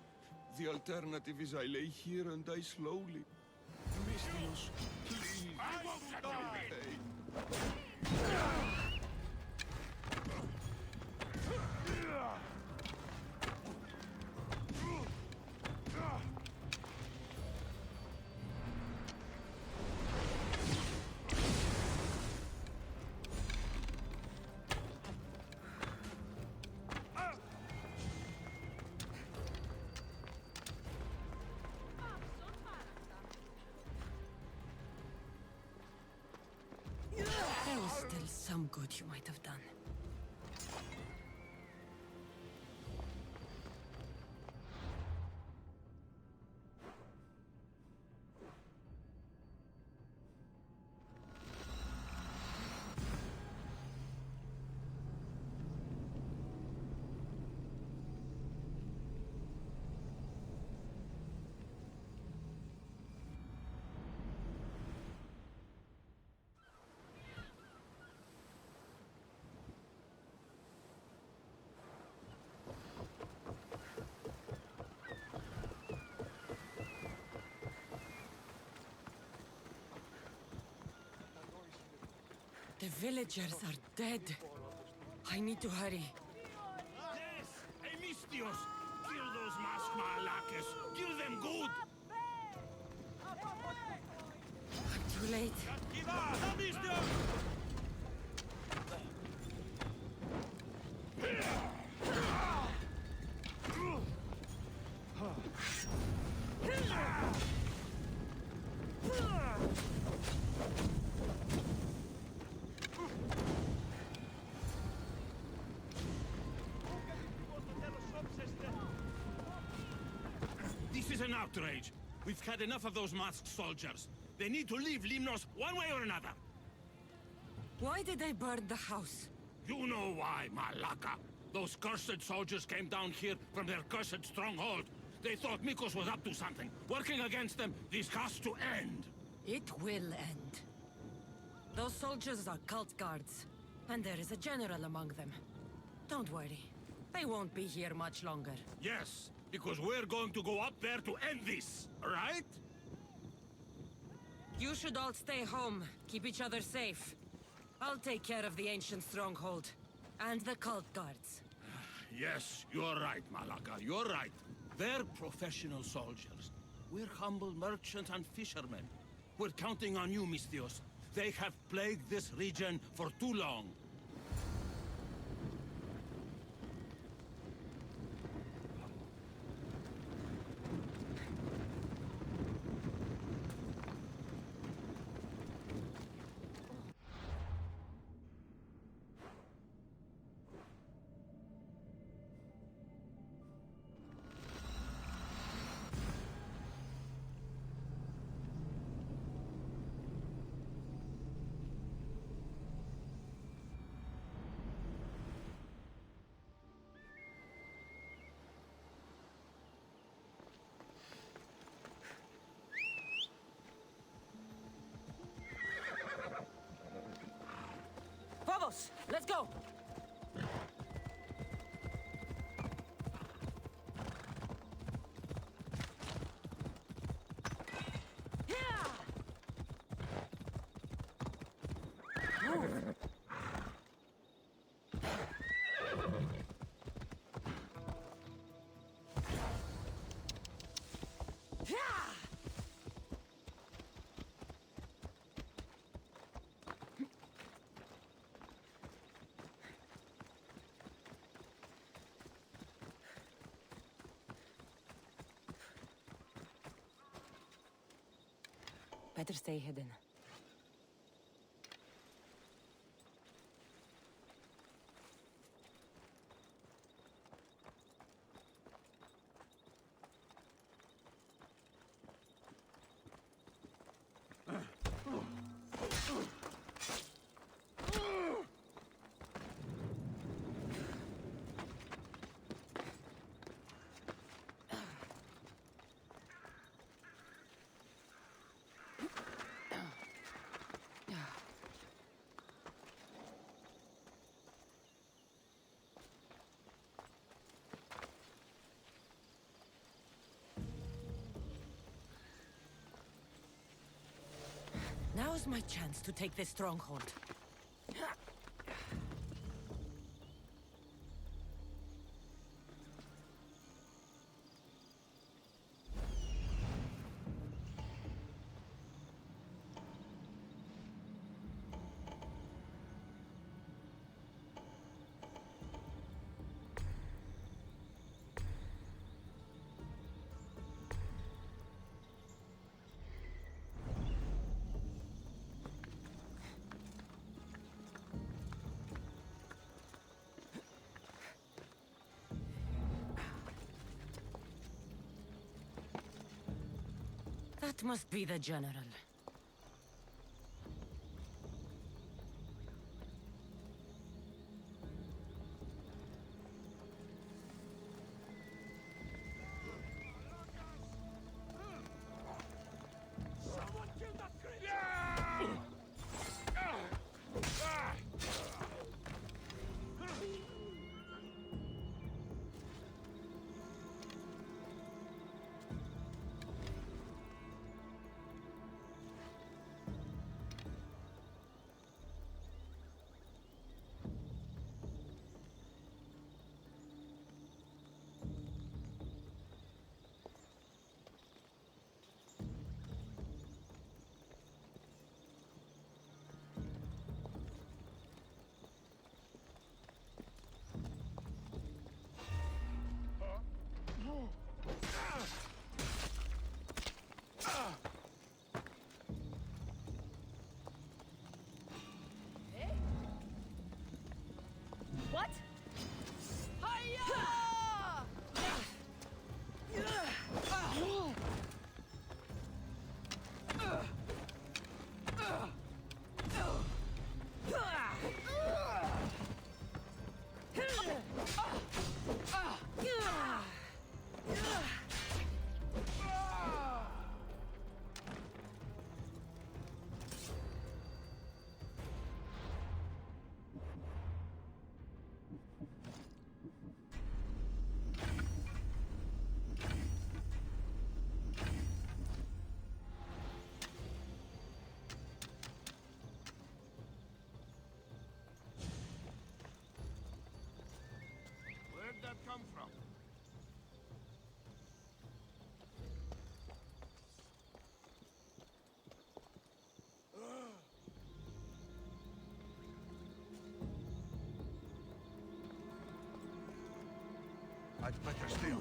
The alternative is I lay here and die slowly. Mistios, please. I won't let you be. There was still some good you might have done. The villagers are dead. I need to hurry. Yes! Hey, Mistios! Kill those masked malakes! Kill them good! I'm too late. Give up! Mistios! This is an outrage. We've had enough of those masked soldiers. They need to leave Limnos one way or another. Why did they burn the house? You know why, Malaka. Those cursed soldiers came down here from their cursed stronghold. They thought Mikos was up to something. Working against them, this has to end. It will end. Those soldiers are cult guards, and there is a general among them. Don't worry. They won't be here much longer. Yes, because we're going to go up there to end this, right? You should all stay home. Keep each other safe. I'll take care of the ancient stronghold. And the cult guards. Yes, you're right, Malaka. You're right. They're professional soldiers. We're humble merchants and fishermen. We're counting on you, Mistios. They have plagued this region for too long. Vamos! Let's go! Better stay hidden. Now's my chance to take this stronghold. That must be the general. What? Where'd that come from? I'd better still.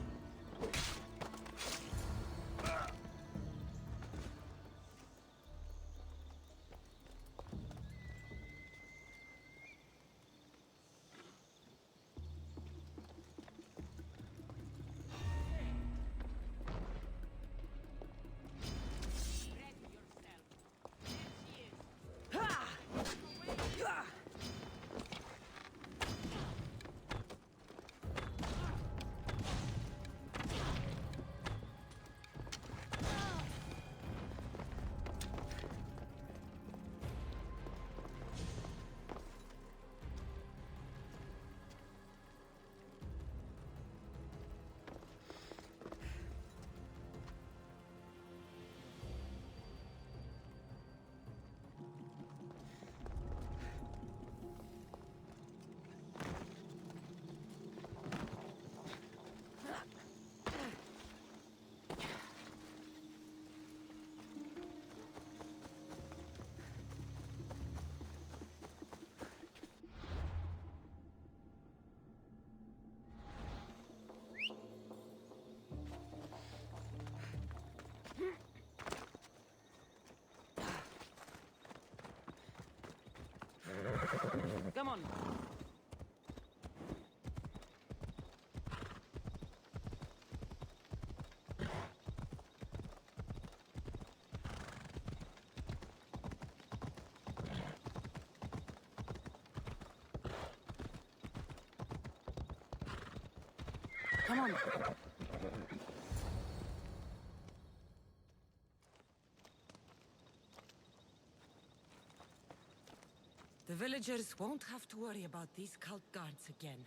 Come on. Come on. The villagers won't have to worry about these cult guards again.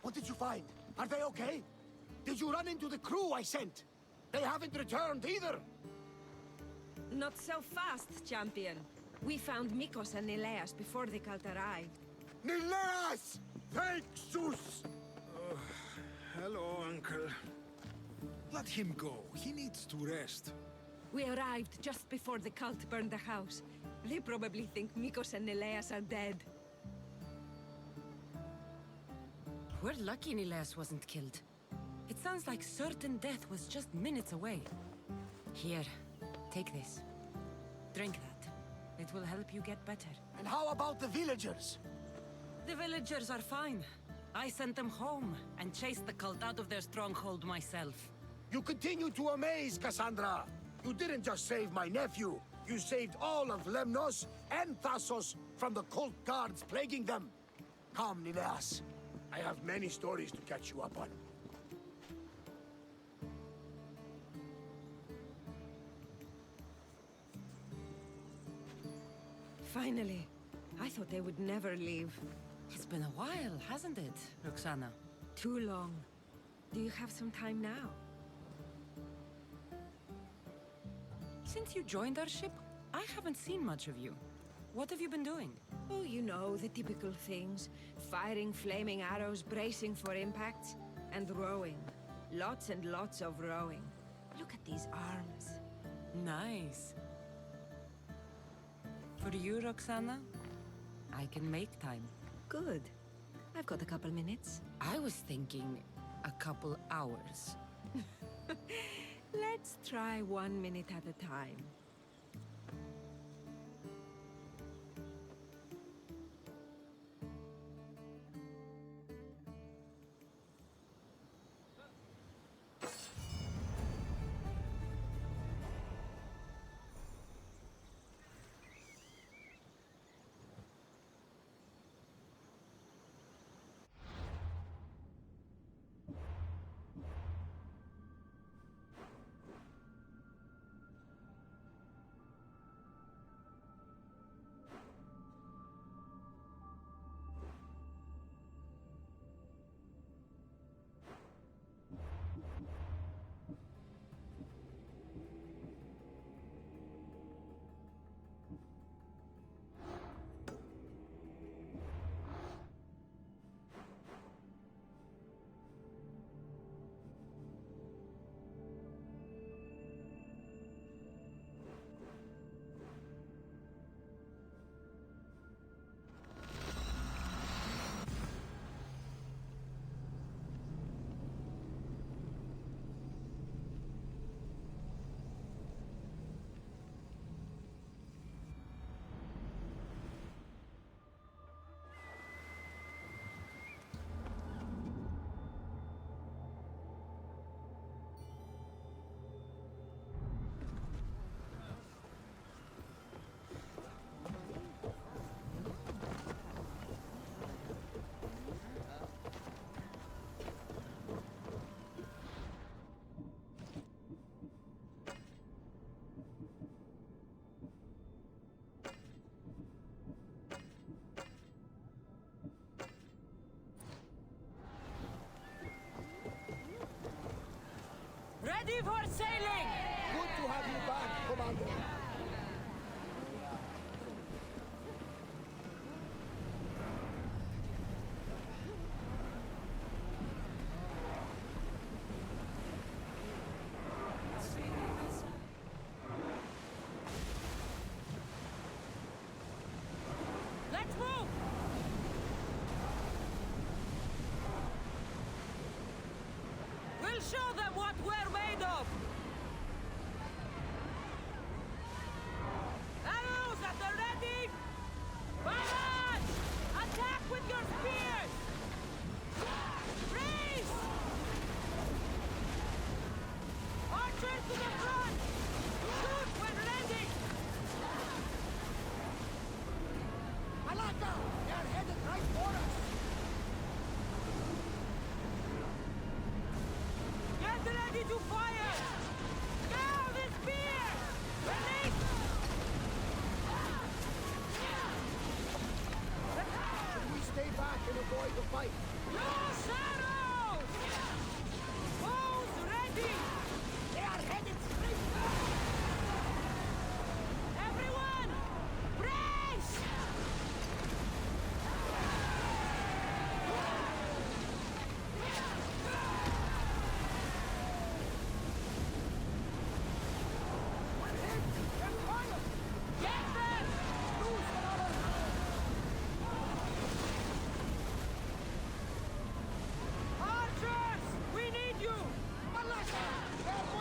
What did you find? Are they okay? Did you run into the crew I sent? They haven't returned either! Not so fast, champion. We found Mikos and Nileas before the cult arrived. Nileas! Thank Zeus! Hello, Uncle. Let him go. He needs to rest. We arrived just before the cult burned the house. They probably think Mikos and Nileas are dead. We're lucky Nileas wasn't killed. It sounds like certain death was just minutes away. Here, take this. Drink that. It will help you get better. And how about the villagers? The villagers are fine. I sent them home and chased the cult out of their stronghold myself. You continue to amaze, Cassandra. You didn't just save my nephew. You saved all of Lemnos and Thassos from the cult guards plaguing them. Come, Nileas. I have many stories to catch you up on. Finally. I thought they would never leave. It's been a while, hasn't it, Roxana? Too long. Do you have some time now? Since you joined our ship, I haven't seen much of you. What have you been doing? Oh, you know, the typical things. Firing flaming arrows, bracing for impacts, and rowing. Lots and lots of rowing. Look at these arms. Nice. For you, Roxana, I can make time. Good. I've got a couple minutes. I was thinking a couple hours. Let's try 1 minute at a time. Ready for sailing! Good to have you back, Commander. Let's move! We'll show them what we're made of! Arrows at the ready! Barrage! Attack with your spears! Race! Archers to the front! Shoot when ready! Malaka! They're headed right for us! Get ready to fire! Now the spear! Release! Should we stay back and avoid the fight? Loose arrows! Bows ready! They are headed straight! Everyone! Brace! Get them! Archers! We need you! Malaka! They're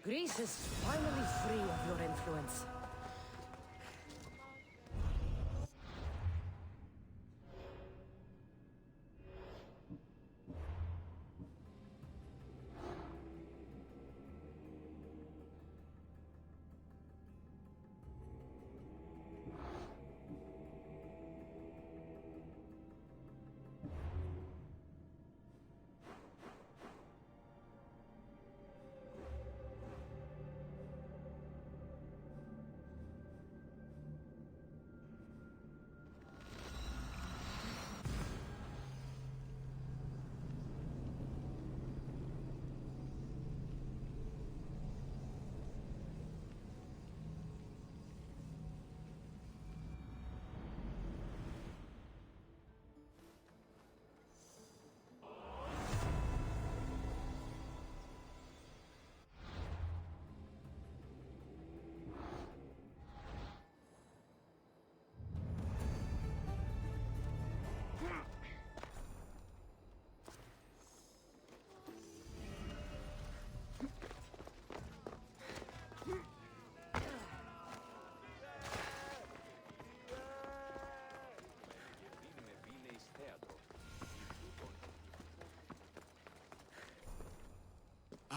Greece is finally free of your influence.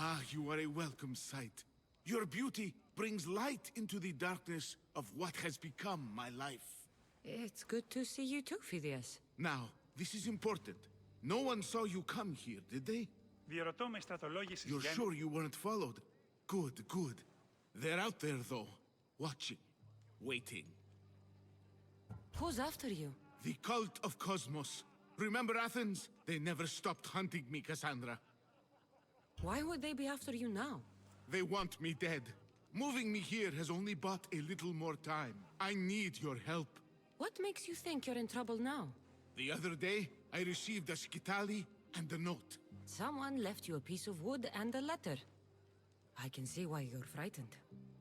Ah, you are a welcome sight. Your beauty brings light into the darkness of what has become my life. It's good to see you too, Phidias. Now, this is important. No one saw you come here, did they? Διερωτώ με στρατολόγησης You're για... sure you weren't followed? Good, good. They're out there, though. Watching. Waiting. Who's after you? The cult of Cosmos. Remember Athens? They never stopped hunting me, Cassandra. Why would they be after you now? They want me dead. Moving me here has only bought a little more time. I need your help. What makes you think you're in trouble now? The other day, I received a skitali and a note. Someone left you a piece of wood and a letter. I can see why you're frightened.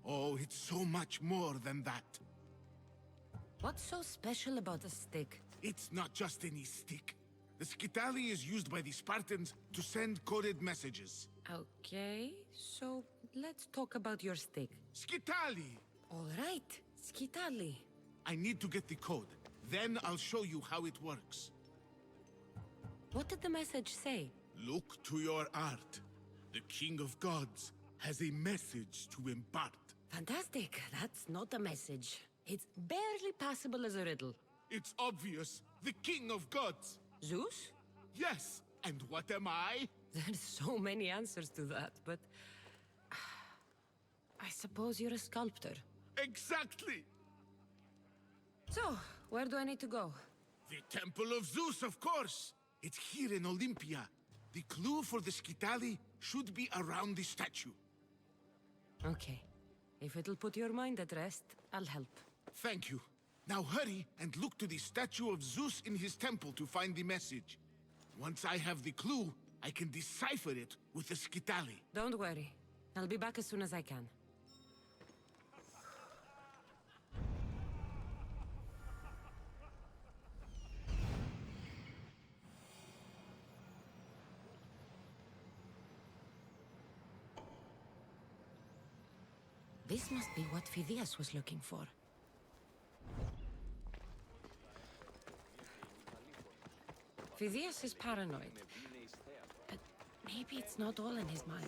Oh, it's so much more than that. What's so special about a stick? It's not just any stick. The skitali is used by the Spartans to send coded messages. Okay, so let's talk about your stick. Skitali! All right, skitali. I need to get the code. Then I'll show you how it works. What did the message say? Look to your art. The King of Gods has a message to impart. Fantastic. That's not a message. It's barely passable as a riddle. It's obvious. The King of Gods. Zeus? Yes. And what am I? There's so many answers to that, but... I suppose you're a sculptor. Exactly! So, where do I need to go? The Temple of Zeus, of course! It's here in Olympia. The clue for the skitali should be around the statue. Okay. If it'll put your mind at rest, I'll help. Thank you. Now hurry and look to the statue of Zeus in his temple to find the message. Once I have the clue, I can decipher it with the skitali. Don't worry. I'll be back as soon as I can. This must be what Phidias was looking for. Phidias is paranoid, but maybe it's not all in his mind.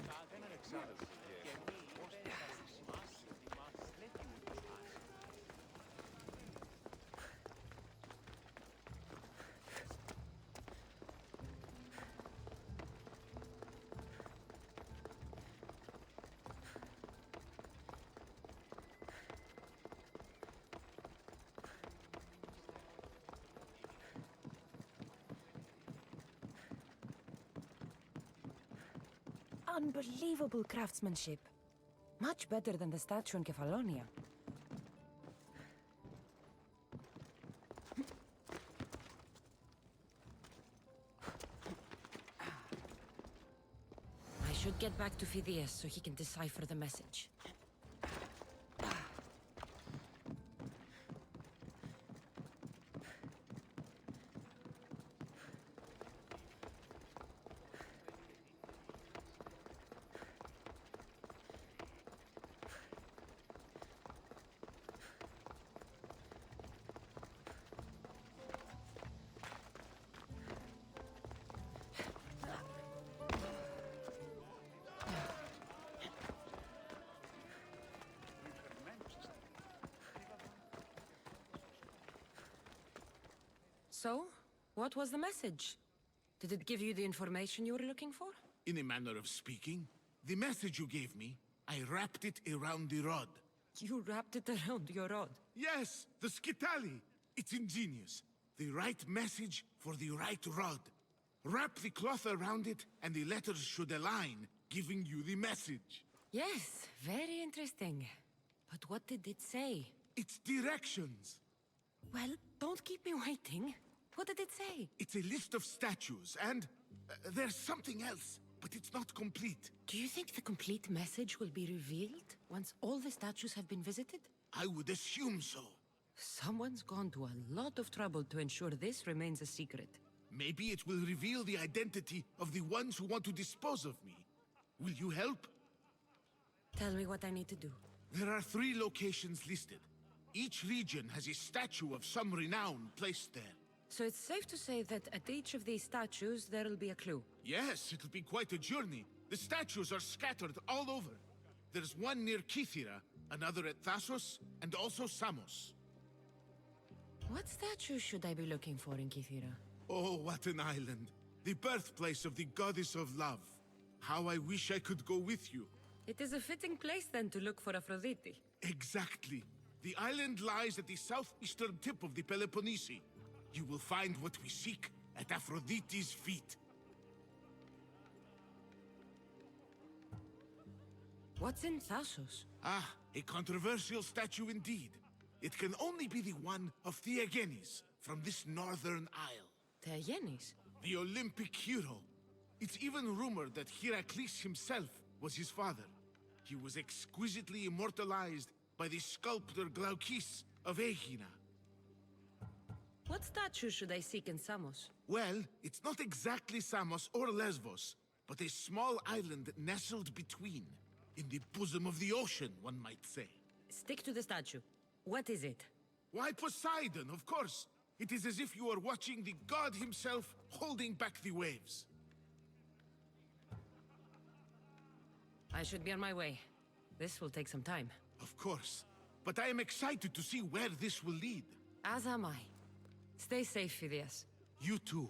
Unbelievable craftsmanship. Much better than the statue in Kefalonia. I should get back to Phidias so he can decipher the message. So, what was the message? Did it give you the information you were looking for? In a manner of speaking, the message you gave me, I wrapped it around the rod. You wrapped it around your rod? Yes, the skitali. It's ingenious. The right message for the right rod. Wrap the cloth around it, and the letters should align, giving you the message. Yes, very interesting. But what did it say? It's directions. Well, don't keep me waiting. What did it say? It's a list of statues, and there's something else, but it's not complete. Do you think the complete message will be revealed once all the statues have been visited? I would assume so. Someone's gone to a lot of trouble to ensure this remains a secret. Maybe it will reveal the identity of the ones who want to dispose of me. Will you help? Tell me what I need to do. There are 3 locations listed. Each region has a statue of some renown placed there. So it's safe to say that at each of these statues there'll be a clue? Yes, it'll be quite a journey. The statues are scattered all over. There's one near Kytheran, another at Thassos, and also Samos. What statue should I be looking for in Kytheran? Oh, what an island. The birthplace of the goddess of love. How I wish I could go with you. It is a fitting place then to look for Aphrodite. Exactly. The island lies at the southeastern tip of the Peloponnese. You will find what we seek at Aphrodite's feet. What's in Thassos? Ah, a controversial statue indeed. It can only be the one of Theagenes from this northern isle. Theagenes? The Olympic hero. It's even rumored that Heracles himself was his father. He was exquisitely immortalized by the sculptor Glaukis of Aegina. What statue should I seek in Samos? Well, it's not exactly Samos or Lesbos, but a small island nestled between. In the bosom of the ocean, one might say. Stick to the statue. What is it? Why, Poseidon, of course. It is as if you are watching the god himself holding back the waves. I should be on my way. This will take some time. Of course. But I am excited to see where this will lead. As am I. Stay safe, Phidias. You too.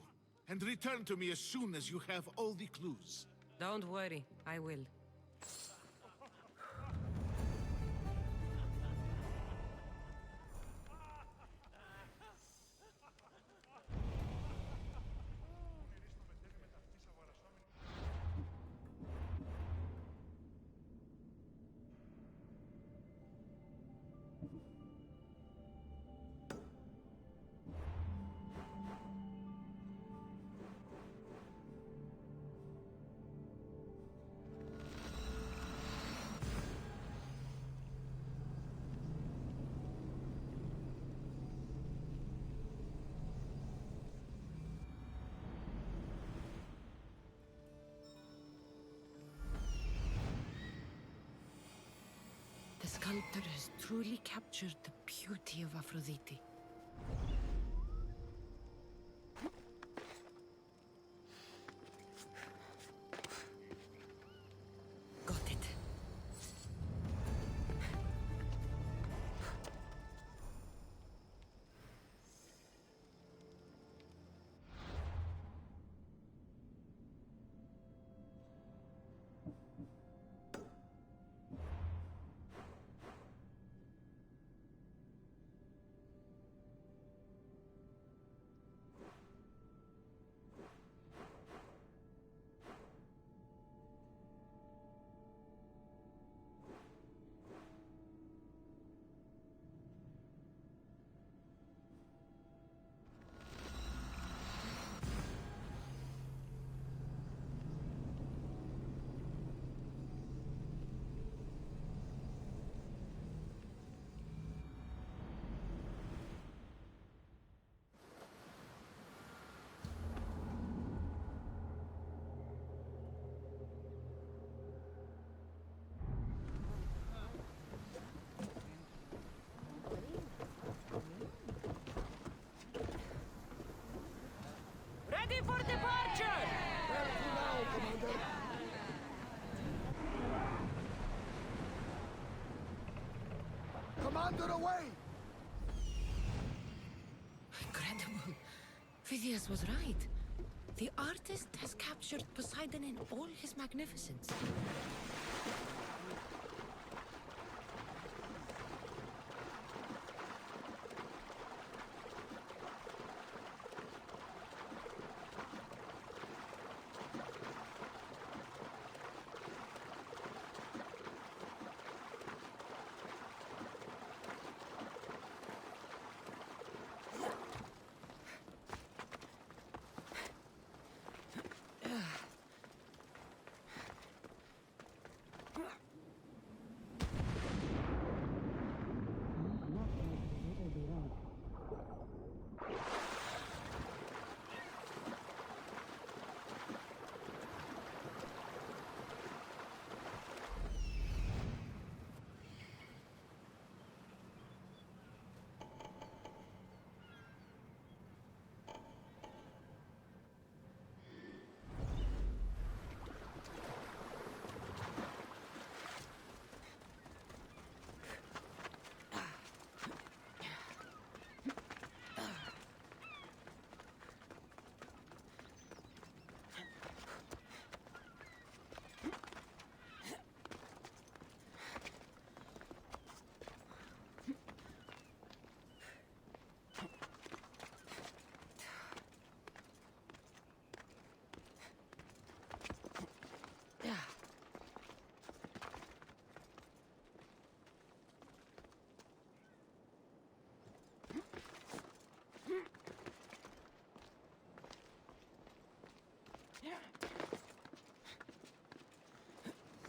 And return to me as soon as you have all the clues. Don't worry, I will. The sculptor has truly captured the beauty of Aphrodite. Got it. Ready for departure! Careful now, Commander. Commander, away! Incredible. Phidias was right. The artist has captured Poseidon in all his magnificence.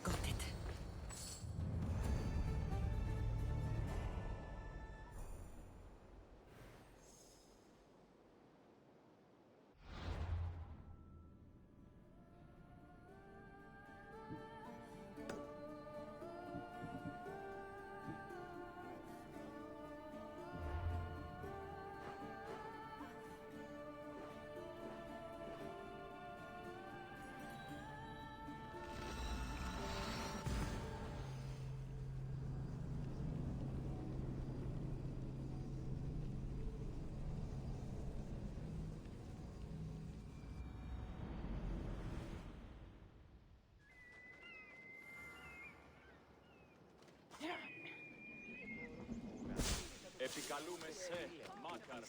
Got it. Επικαλούμε σε μάκαρ.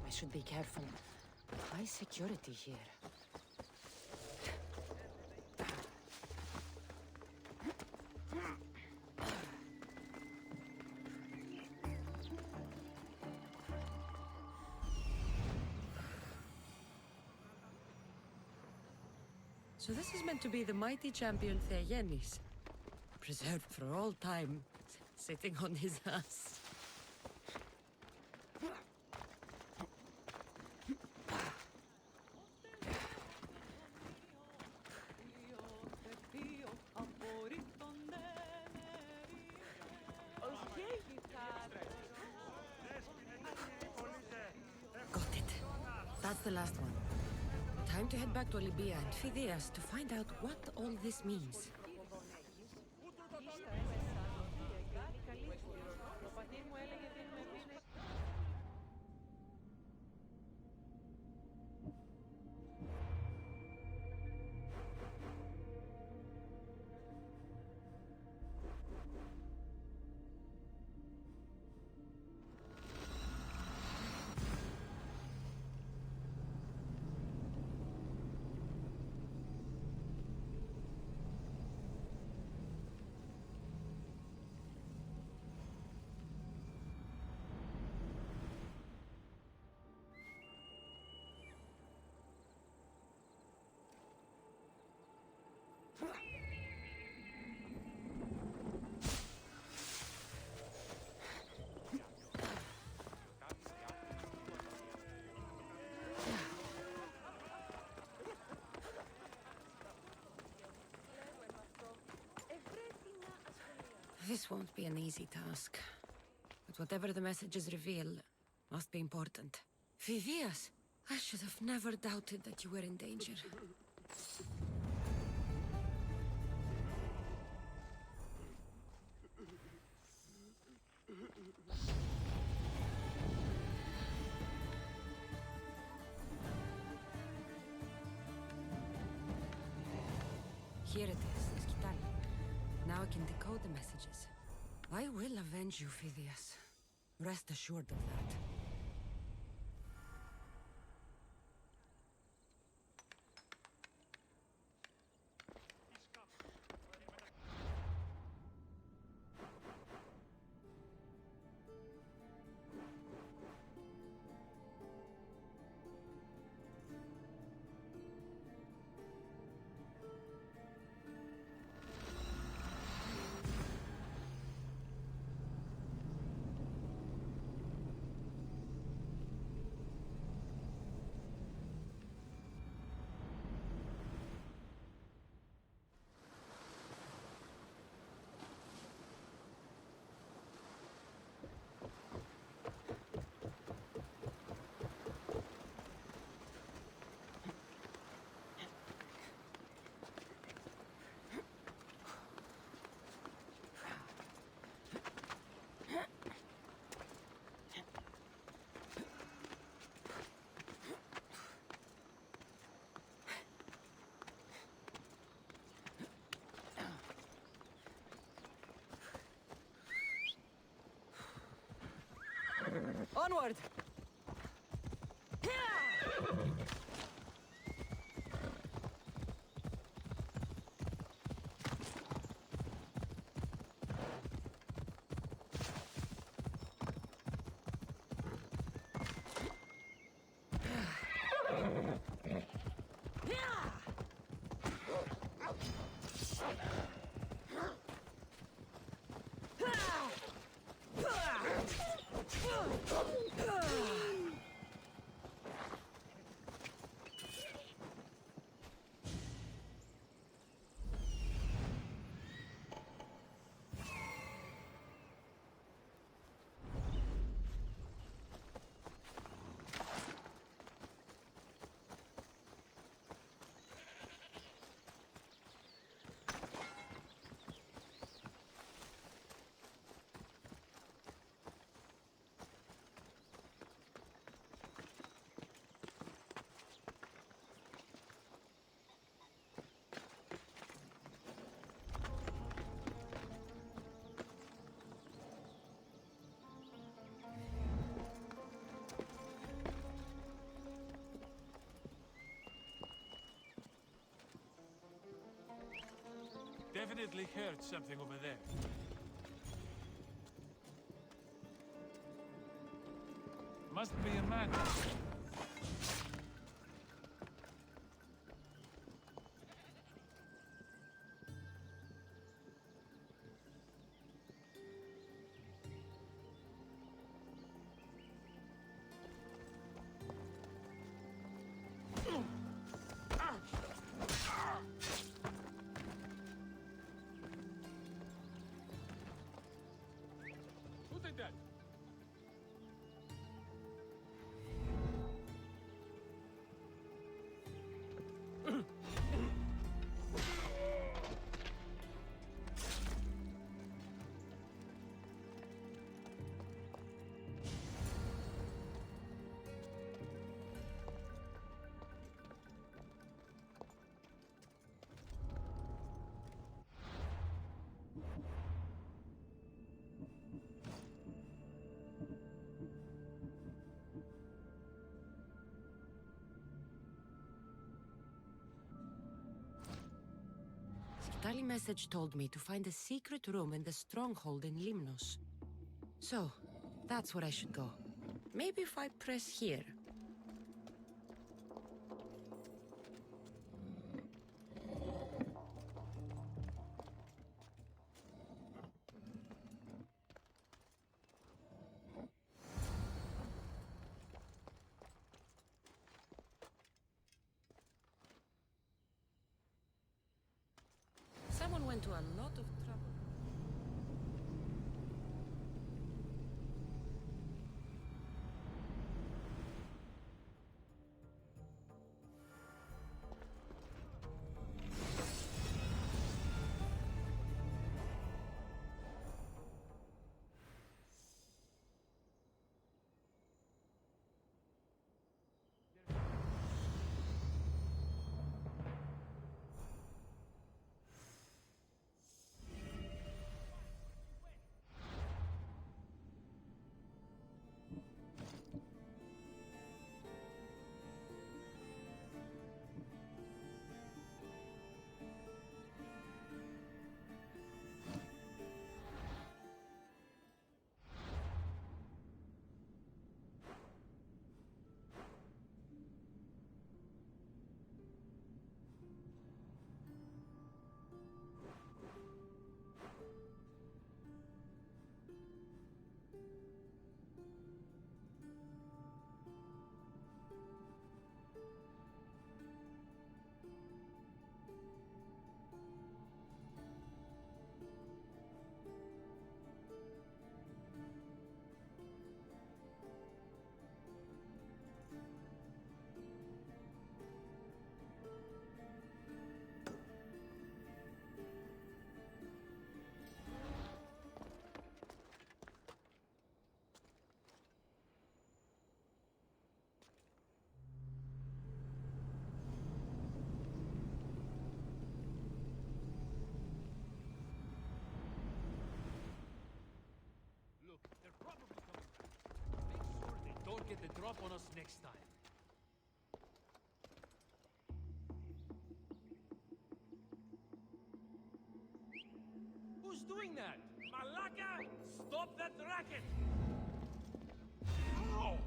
I should be careful. High security here. So this is meant to be the mighty champion Theyenis, preserved for all time, sitting on his ass. Got it. That's the last one. Time to head back to Libya and Phidias to find out what all this means. This won't be an easy task. But whatever the messages reveal, must be important. Vivias! I should have never doubted that you were in danger. Here it is, Esquital. Now I can decode the messages. I will avenge you, Phidias. Rest assured of that. Onward! Definitely heard something over there. Must be a man. Who did that? Tali message told me to find a secret room in the stronghold in Limnos. So, that's where I should go. Maybe if I press here. Someone went to a lot of trouble. the drop on us next time. Who's doing that? Malaka! Stop that racket! Ow!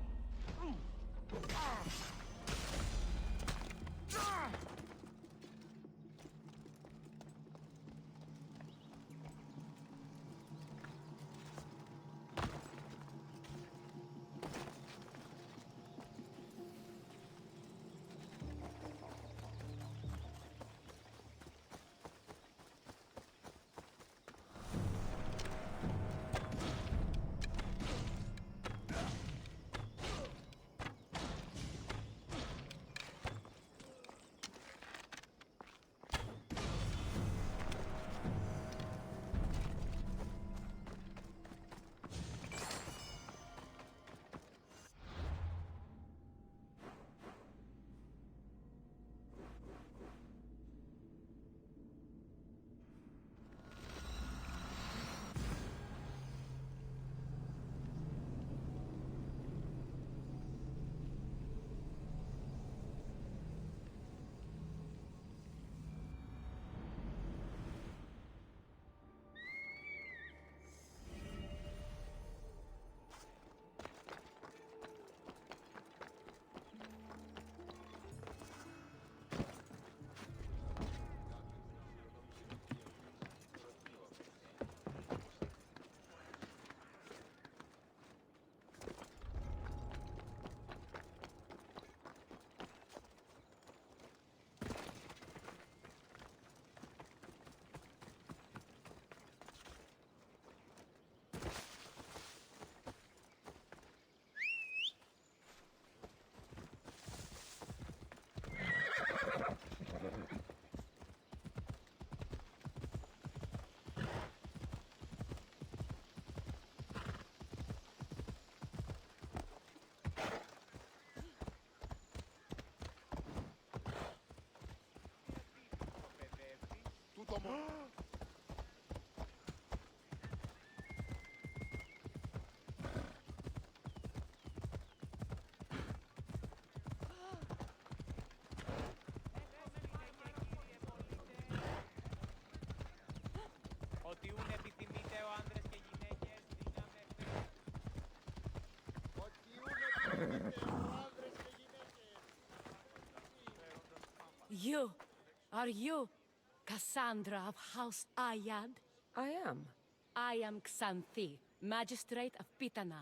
Ότι ούν επιθυμείτε ο άνδρες και γυναίκες δύναμες. Ότι ούν επιθυμείτε ο άνδρες και γυναίκες. You! Are you Cassandra of House Ayad? I am. I am Xanthi, Magistrate of Pitana.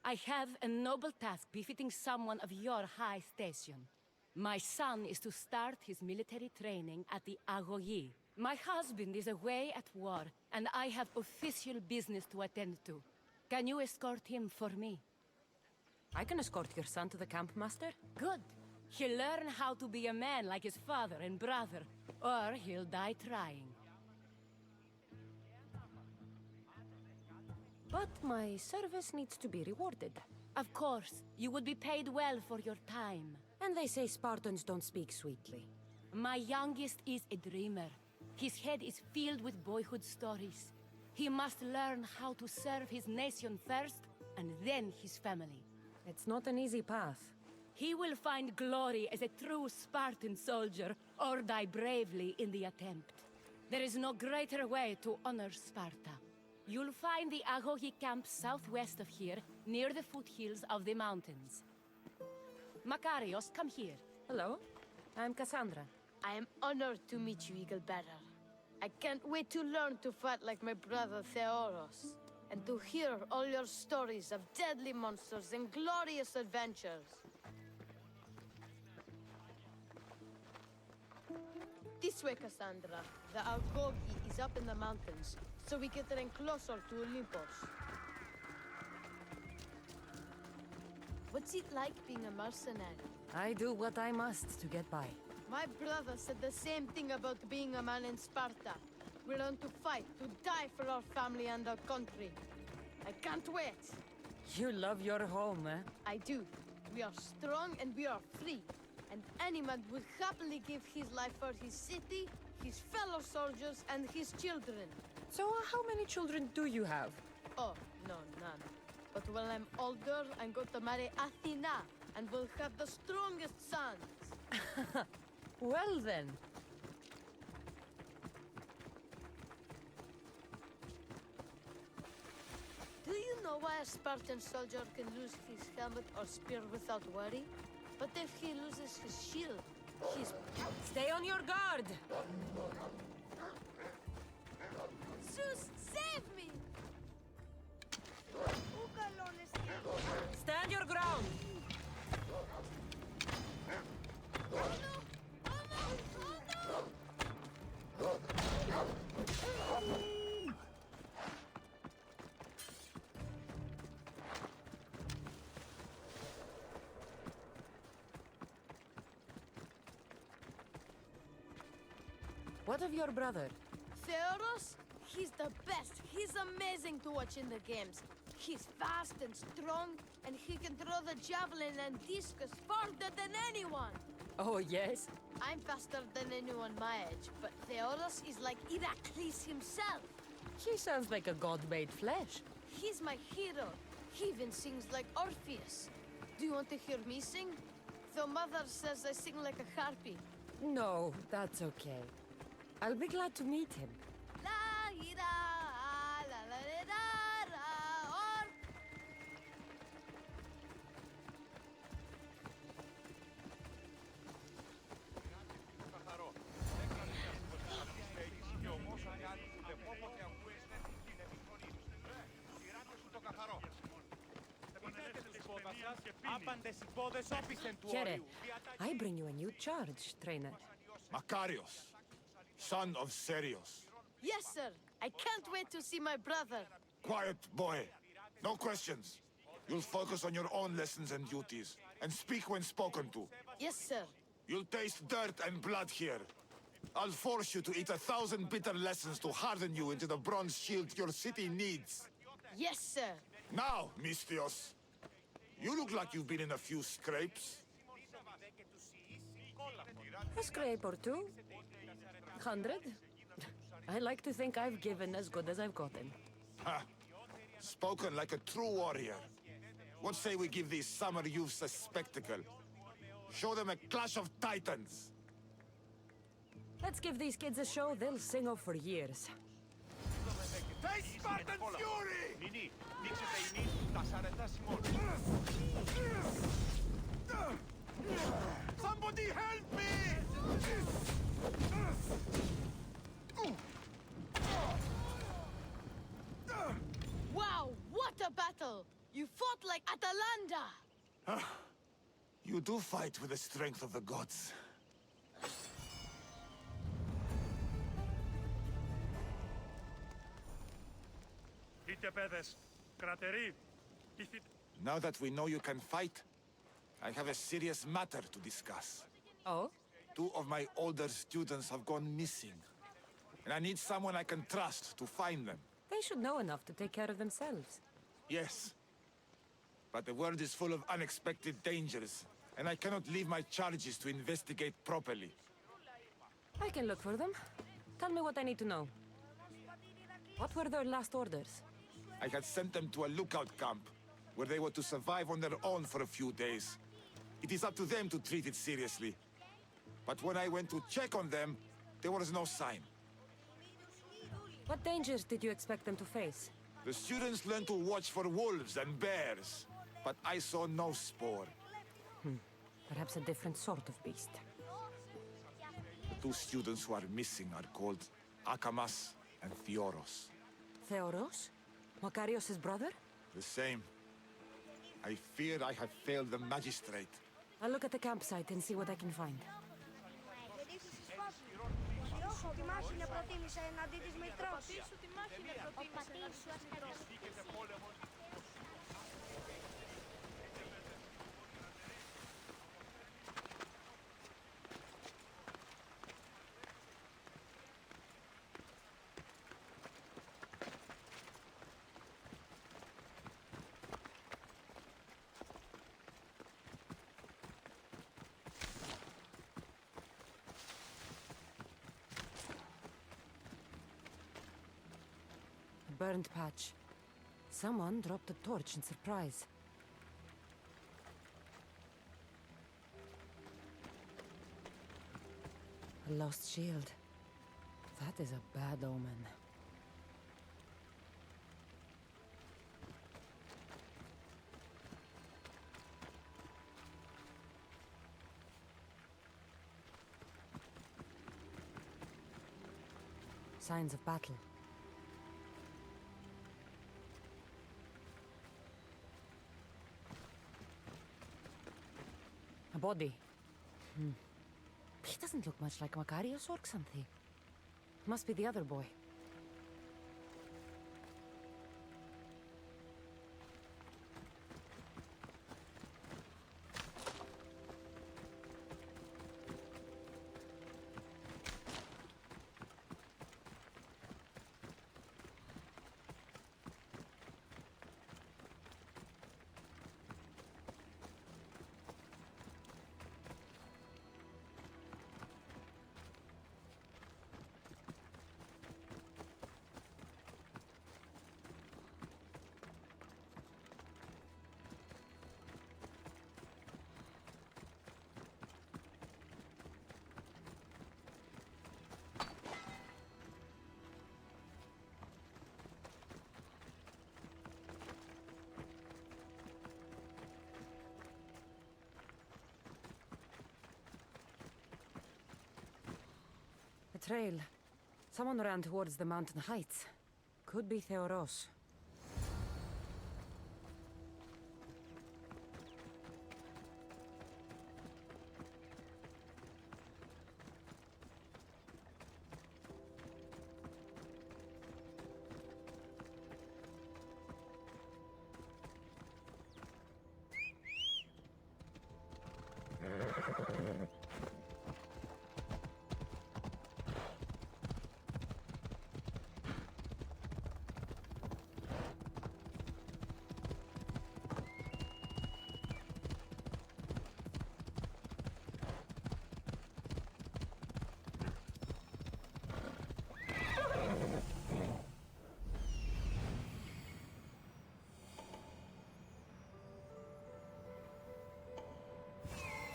I have a noble task befitting someone of your high station. My son is to start his military training at the Agogi. My husband is away at war, and I have official business to attend to. Can you escort him for me? I can escort your son to the camp, Master. Good. He'll learn how to be a man like his father and brother, or he'll die trying. But my service needs to be rewarded. Of course, you will be paid well for your time. And they say Spartans don't speak sweetly. My youngest is a dreamer. His head is filled with boyhood stories. He must learn how to serve his nation first, and then his family. It's not an easy path. He will find glory as a true Spartan soldier, or die bravely in the attempt. There is no greater way to honor Sparta. You'll find the Agogi camp southwest of here, near the foothills of the mountains. Makarios, come here. Hello, I'm Cassandra. I am honored to meet you, Eagle Bearer. I can't wait to learn to fight like my brother Theoros, and to hear all your stories of deadly monsters and glorious adventures. This way, Cassandra. The Agogi is up in the mountains, so we get in closer to Olympus. What's it like being a mercenary? I do what I must to get by. My brother said the same thing about being a man in Sparta. We learn to fight, to die for our family and our country. I can't wait. You love your home, eh? I do. We are strong and we are free. And any man would happily give his life for his city, his fellow soldiers, and his children. So how many children do you have? Oh, no, none. But when I'm older, I'm going to marry Athena, and we'll have the strongest sons. Well then. Do you know why a Spartan soldier can lose his helmet or spear without worry? But if he loses his shield, he's... Stay on your guard! Zeus, save me! Stand your ground! What of your brother? Theodos? He's the best. He's amazing to watch in the games. He's fast and strong, and he can throw the javelin and discus farther than anyone. Oh, yes? I'm faster than anyone my age, but Theodos is like Heracles himself. He sounds like a god-made flesh. He's my hero. He even sings like Orpheus. Do you want to hear me sing? Though Mother says I sing like a harpy. No, that's okay. I'll be glad to meet him. La ira, la la la la, or... Here, I bring you a new charge, trainer. Makarios, son of Serios. Yes, sir. I can't wait to see my brother. Quiet, boy. No questions. You'll focus on your own lessons and duties, and speak when spoken to. Yes, sir. You'll taste dirt and blood here. I'll force you to eat 1,000 bitter lessons to harden you into the bronze shield your city needs. Yes, sir. Now, Misthios, you look like you've been in a few scrapes. A scrape or two. 100? I like to think I've given as good as I've gotten. Ha! Spoken like a true warrior. What say we give these summer youths a spectacle? Show them a clash of titans. Let's give these kids a show they'll sing of for years. Face Spartan fury! Somebody help me! Wow, what a battle! You fought like Atalanta! You do fight with the strength of the gods. Now that we know you can fight, I have a serious matter to discuss. Oh? 2 of my older students have gone missing. And I need someone I can trust to find them. They should know enough to take care of themselves. Yes. But the world is full of unexpected dangers, and I cannot leave my charges to investigate properly. I can look for them. Tell me what I need to know. What were their last orders? I had sent them to a lookout camp, where they were to survive on their own for a few days. It is up to them to treat it seriously. But when I went to check on them, there was no sign. What dangers did you expect them to face? The students learned to watch for wolves and bears, but I saw no spoor. Perhaps a different sort of beast. The 2 students who are missing are called Akamas and Theoros. Theoros? Makarios' brother? The same. I fear I have failed the magistrate. I'll look at the campsite and see what I can find. Τη μάχη με προτίμησε εναντί της μητρός. Ο πατήρ σου αστερός. Burned patch. Someone dropped a torch in surprise. A lost shield. That is a bad omen. Signs of battle. A body. He doesn't look much like Makarios or something. Must be the other boy. A trail. Someone ran towards the mountain heights. Could be Theoros.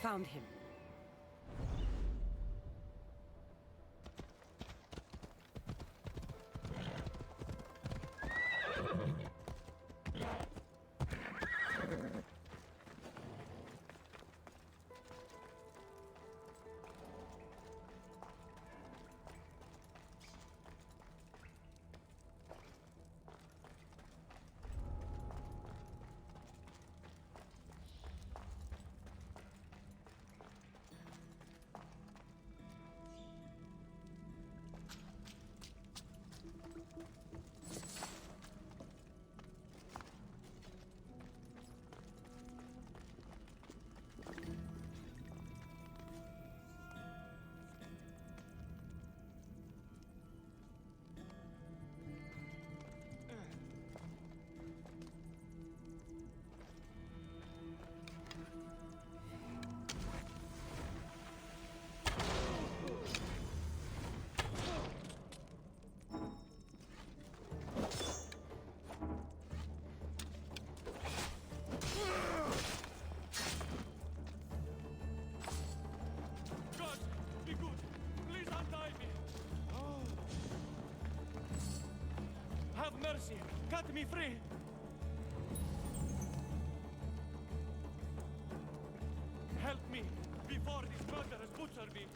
Found him. Mercy! Cut me free! Help me before these murderers butcher me!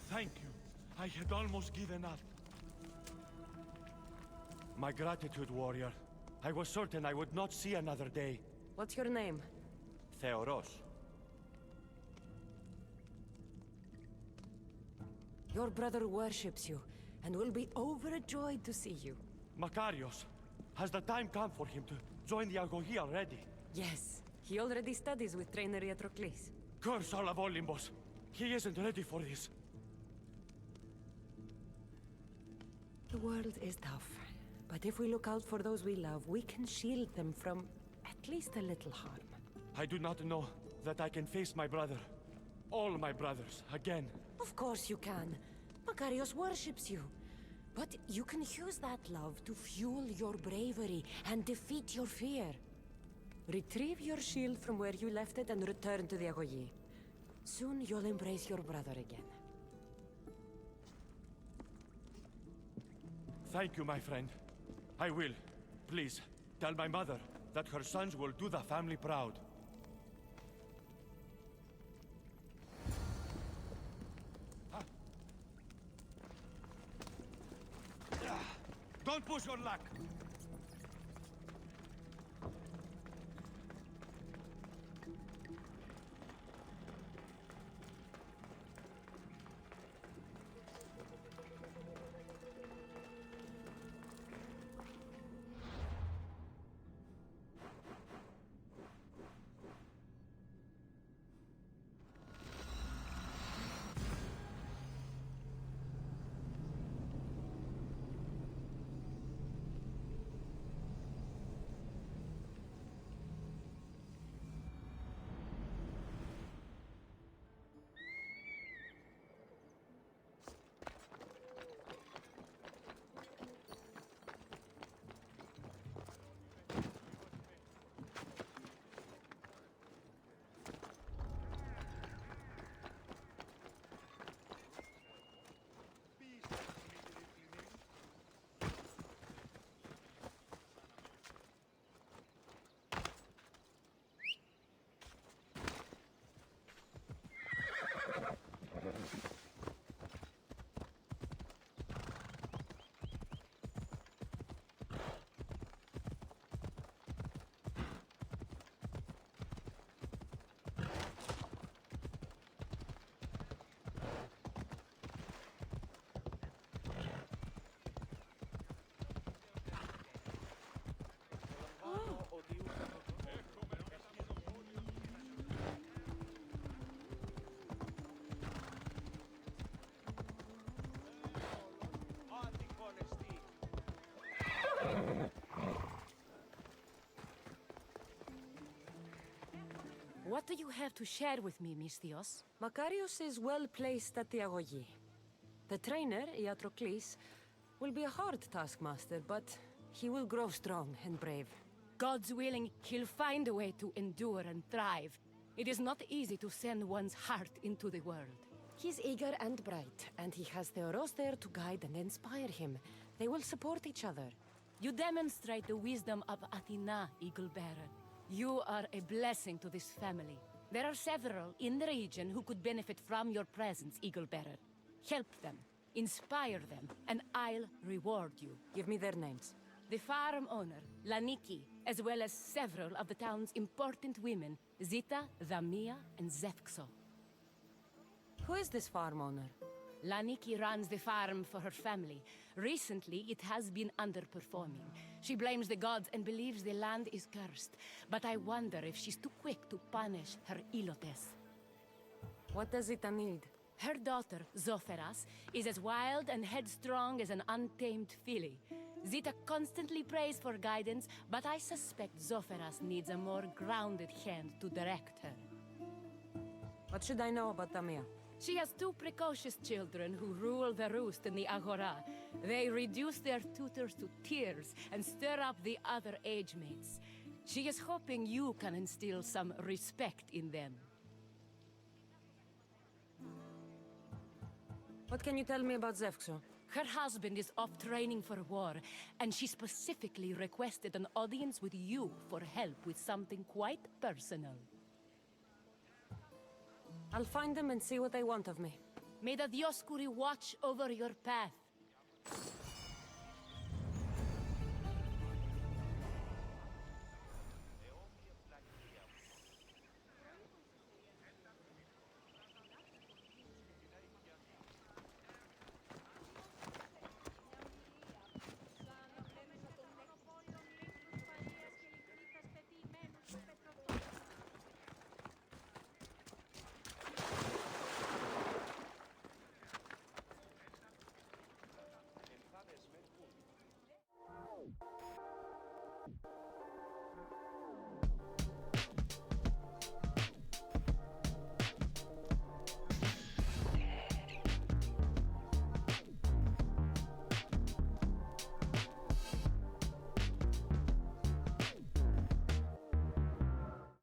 Thank you. I had almost given up. My gratitude, warrior. I was certain I would not see another day. What's your name? Theoros. Your brother worships you, and will be overjoyed to see you. Makarios. Has the time come for him to join the Agogi already? Yes. He already studies with trainer Patroclus. Curse all of Olympus. He isn't ready for this. The world is tough. But if we look out for those we love, we can shield them from at least a little harm. I do not know that I can face my brother, all my brothers, again. Of course you can. Makarios worships you. But you can use that love to fuel your bravery and defeat your fear. Retrieve your shield from where you left it and return to the Agoyi. Soon you'll embrace your brother again. Thank you, my friend. I will. Please, tell my mother that her sons will do the family proud. Don't push your luck! What do you have to share with me, Misthios? Makarios is well placed at the Agoyi. The trainer, Iatrocles, will be a hard taskmaster, but he will grow strong and brave. God's willing, he'll find a way to endure and thrive. It is not easy to send one's heart into the world. He's eager and bright, and he has Theoros there to guide and inspire him. They will support each other. You demonstrate the wisdom of Athena, Eagle Bearer. You are a blessing to this family. There are several in the region who could benefit from your presence, Eagle Bearer. Help them, inspire them, and I'll reward you. Give me their names. The farm owner, Laniki, as well as several of the town's important women, Zita, Dhamia, and Zefxo. Who is this farm owner? Laniki runs the farm for her family. Recently, it has been underperforming. She blames the gods and believes the land is cursed. But I wonder if she's too quick to punish her ilotes. What does Zita need? Her daughter, Zoferas, is as wild and headstrong as an untamed filly. Zita constantly prays for guidance, but I suspect Zoferas needs a more grounded hand to direct her. What should I know about Dhamia? She has two precocious children who rule the roost in the Agora. They reduce their tutors to tears and stir up the other age mates. She is hoping you can instill some respect in them. What can you tell me about Zefxo? Her husband is off training for war, and she specifically requested an audience with you for help with something quite personal. I'll find them and see what they want of me. May the Dioscuri watch over your path,